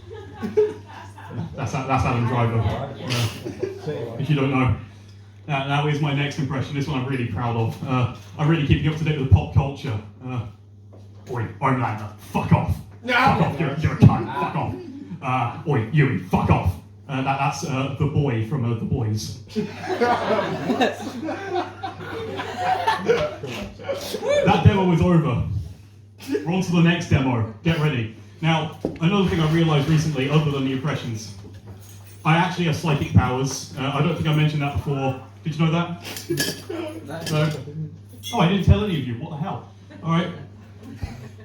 Speaker 16: That's Adam Driver, if you don't know. That is my next impression. This one I'm really proud of. I'm really keeping up to date with pop culture. Oi, Homelander, fuck off. No. Fuck off, you're a cunt, fuck off. Oi, Yui, fuck off. That's the boy from The Boys. That demo is over. We're on to the next demo. Get ready. Now, another thing I realised recently, other than the impressions, I actually have psychic powers. I don't think I mentioned that before. Did you know that? No? Oh, I didn't tell any of you. What the hell? Alright.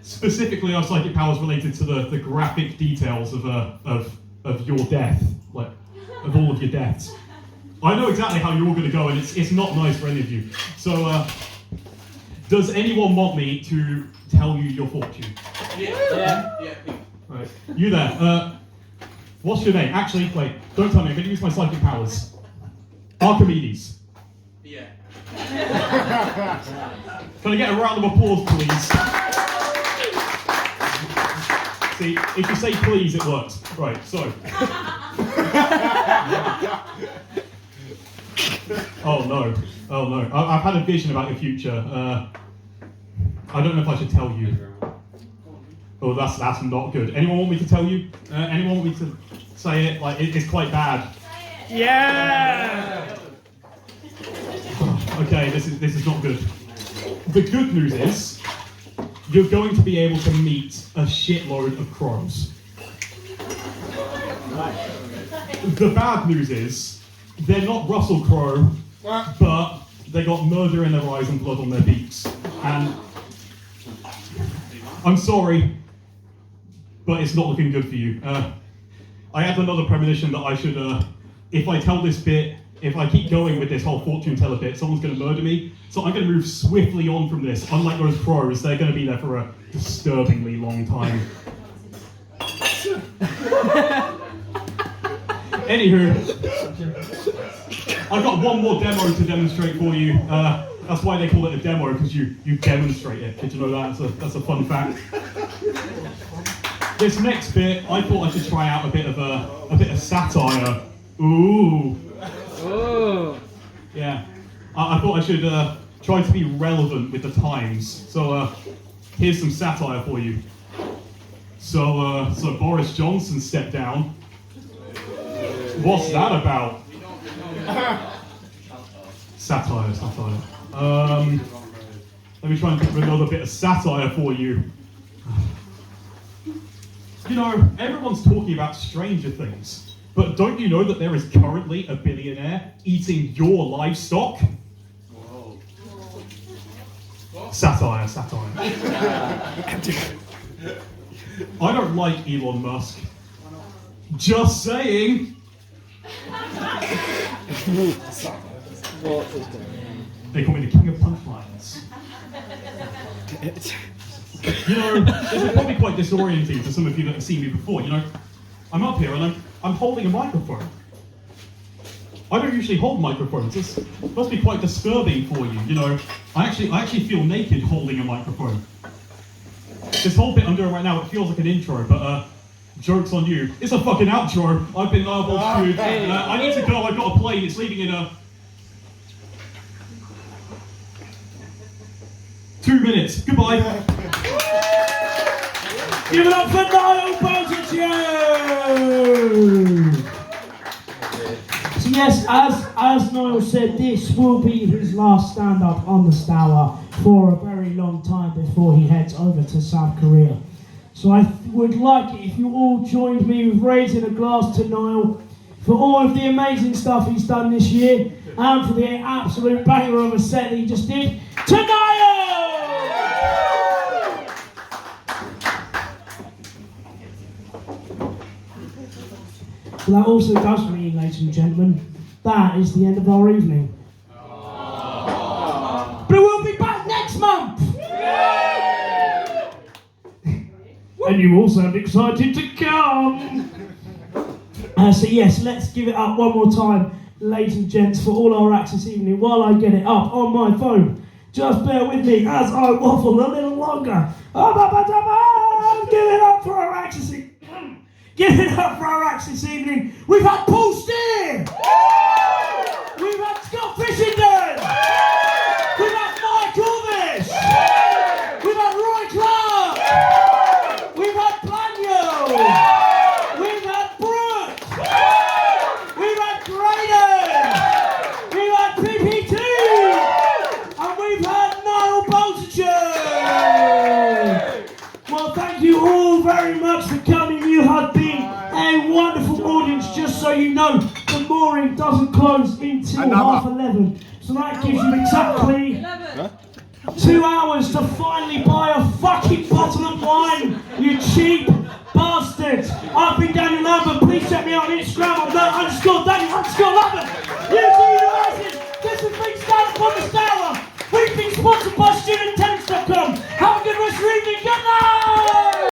Speaker 16: Specifically, I have psychic powers related to the graphic details of your death. Like, of all of your deaths. I know exactly how you're all going to go, and it's not nice for any of you. So, does anyone want me to tell you your fortune?
Speaker 11: Yeah.
Speaker 16: Right. You there. What's your name? Actually, wait, don't tell me. I'm going to use my psychic powers. Archimedes.
Speaker 11: Yeah.
Speaker 16: Can I get a round of applause, please? See, if you say please, it works. Right, so. Oh no. I've had a vision about your future. I don't know if I should tell you. Oh, that's not good. Anyone want me to tell you? Anyone want me to say it? Like, it's quite bad.
Speaker 5: Yeah!
Speaker 16: Okay, this is not good. The good news is, you're going to be able to meet a shitload of crows. The bad news is, they're not Russell Crowe, but they got murder in their eyes and blood on their beaks. And I'm sorry, but it's not looking good for you. I had another premonition that I should, if I tell this bit, if I keep going with this whole fortune teller bit, someone's going to murder me. So I'm going to move swiftly on from this. Unlike those crows, they're going to be there for a disturbingly long time. Anywho, I've got one more demo to demonstrate for you. That's why they call it a demo, because you demonstrate it. Did you know that? That's a fun fact. This next bit, I thought I should try out a bit of satire. Ooh.
Speaker 5: Oh.
Speaker 16: Yeah. I thought I should try to be relevant with the times. So here's some satire for you. So Boris Johnson stepped down. What's that about? Satire. Let me try and think of another bit of satire for you. You know, everyone's talking about Stranger Things, but don't you know that there is currently a billionaire eating your livestock?
Speaker 11: Whoa.
Speaker 16: Satire. I don't like Elon Musk. Just saying. They call me the king of punchlines. You know, this is probably quite disorienting to some of you that have seen me before. You know, I'm up here and I'm holding a microphone. I don't usually hold microphones. This must be quite disturbing for you. You know, I actually feel naked holding a microphone. This whole bit I'm doing right now, it feels like an intro, but joke's on you. It's a fucking outro. I've been Niall Bulltitude. I need to go. I've got a plane. It's leaving in 2 minutes. Goodbye.
Speaker 1: Give it up for Niall Bulltitude! So yes, as Niall said, this will be his last stand-up on the Stour for a very long time before he heads over to South Korea. So I would like it if you all joined me with raising a glass to Niall for all of the amazing stuff he's done this year and for the absolute banger of a set that he just did. To Niall! So that also does mean, ladies and gentlemen, that is the end of our evening. But we'll be back next month! And you all sound excited to come! So yes, let's give it up one more time, ladies and gents, for all our acts this evening while I get it up on my phone. Just bear with me as I waffle a little longer. Give it up for our acts this evening. Give it up for our acts this evening. We've had Paul Stour! We've had Scott Fishenden! We've had Mike Orvis! We've had Roy Clarke! We've had Blaniel! We've had Brooke! We've had Graydon! We've had PPT! And we've had Niall Bulltitude! Well, thank you all very much for coming. You have been a wonderful audience. Just so you know, the mooring doesn't close until 11:30. So that gives you exactly 2 hours to finally buy a fucking bottle of wine, you cheap bastards. I've been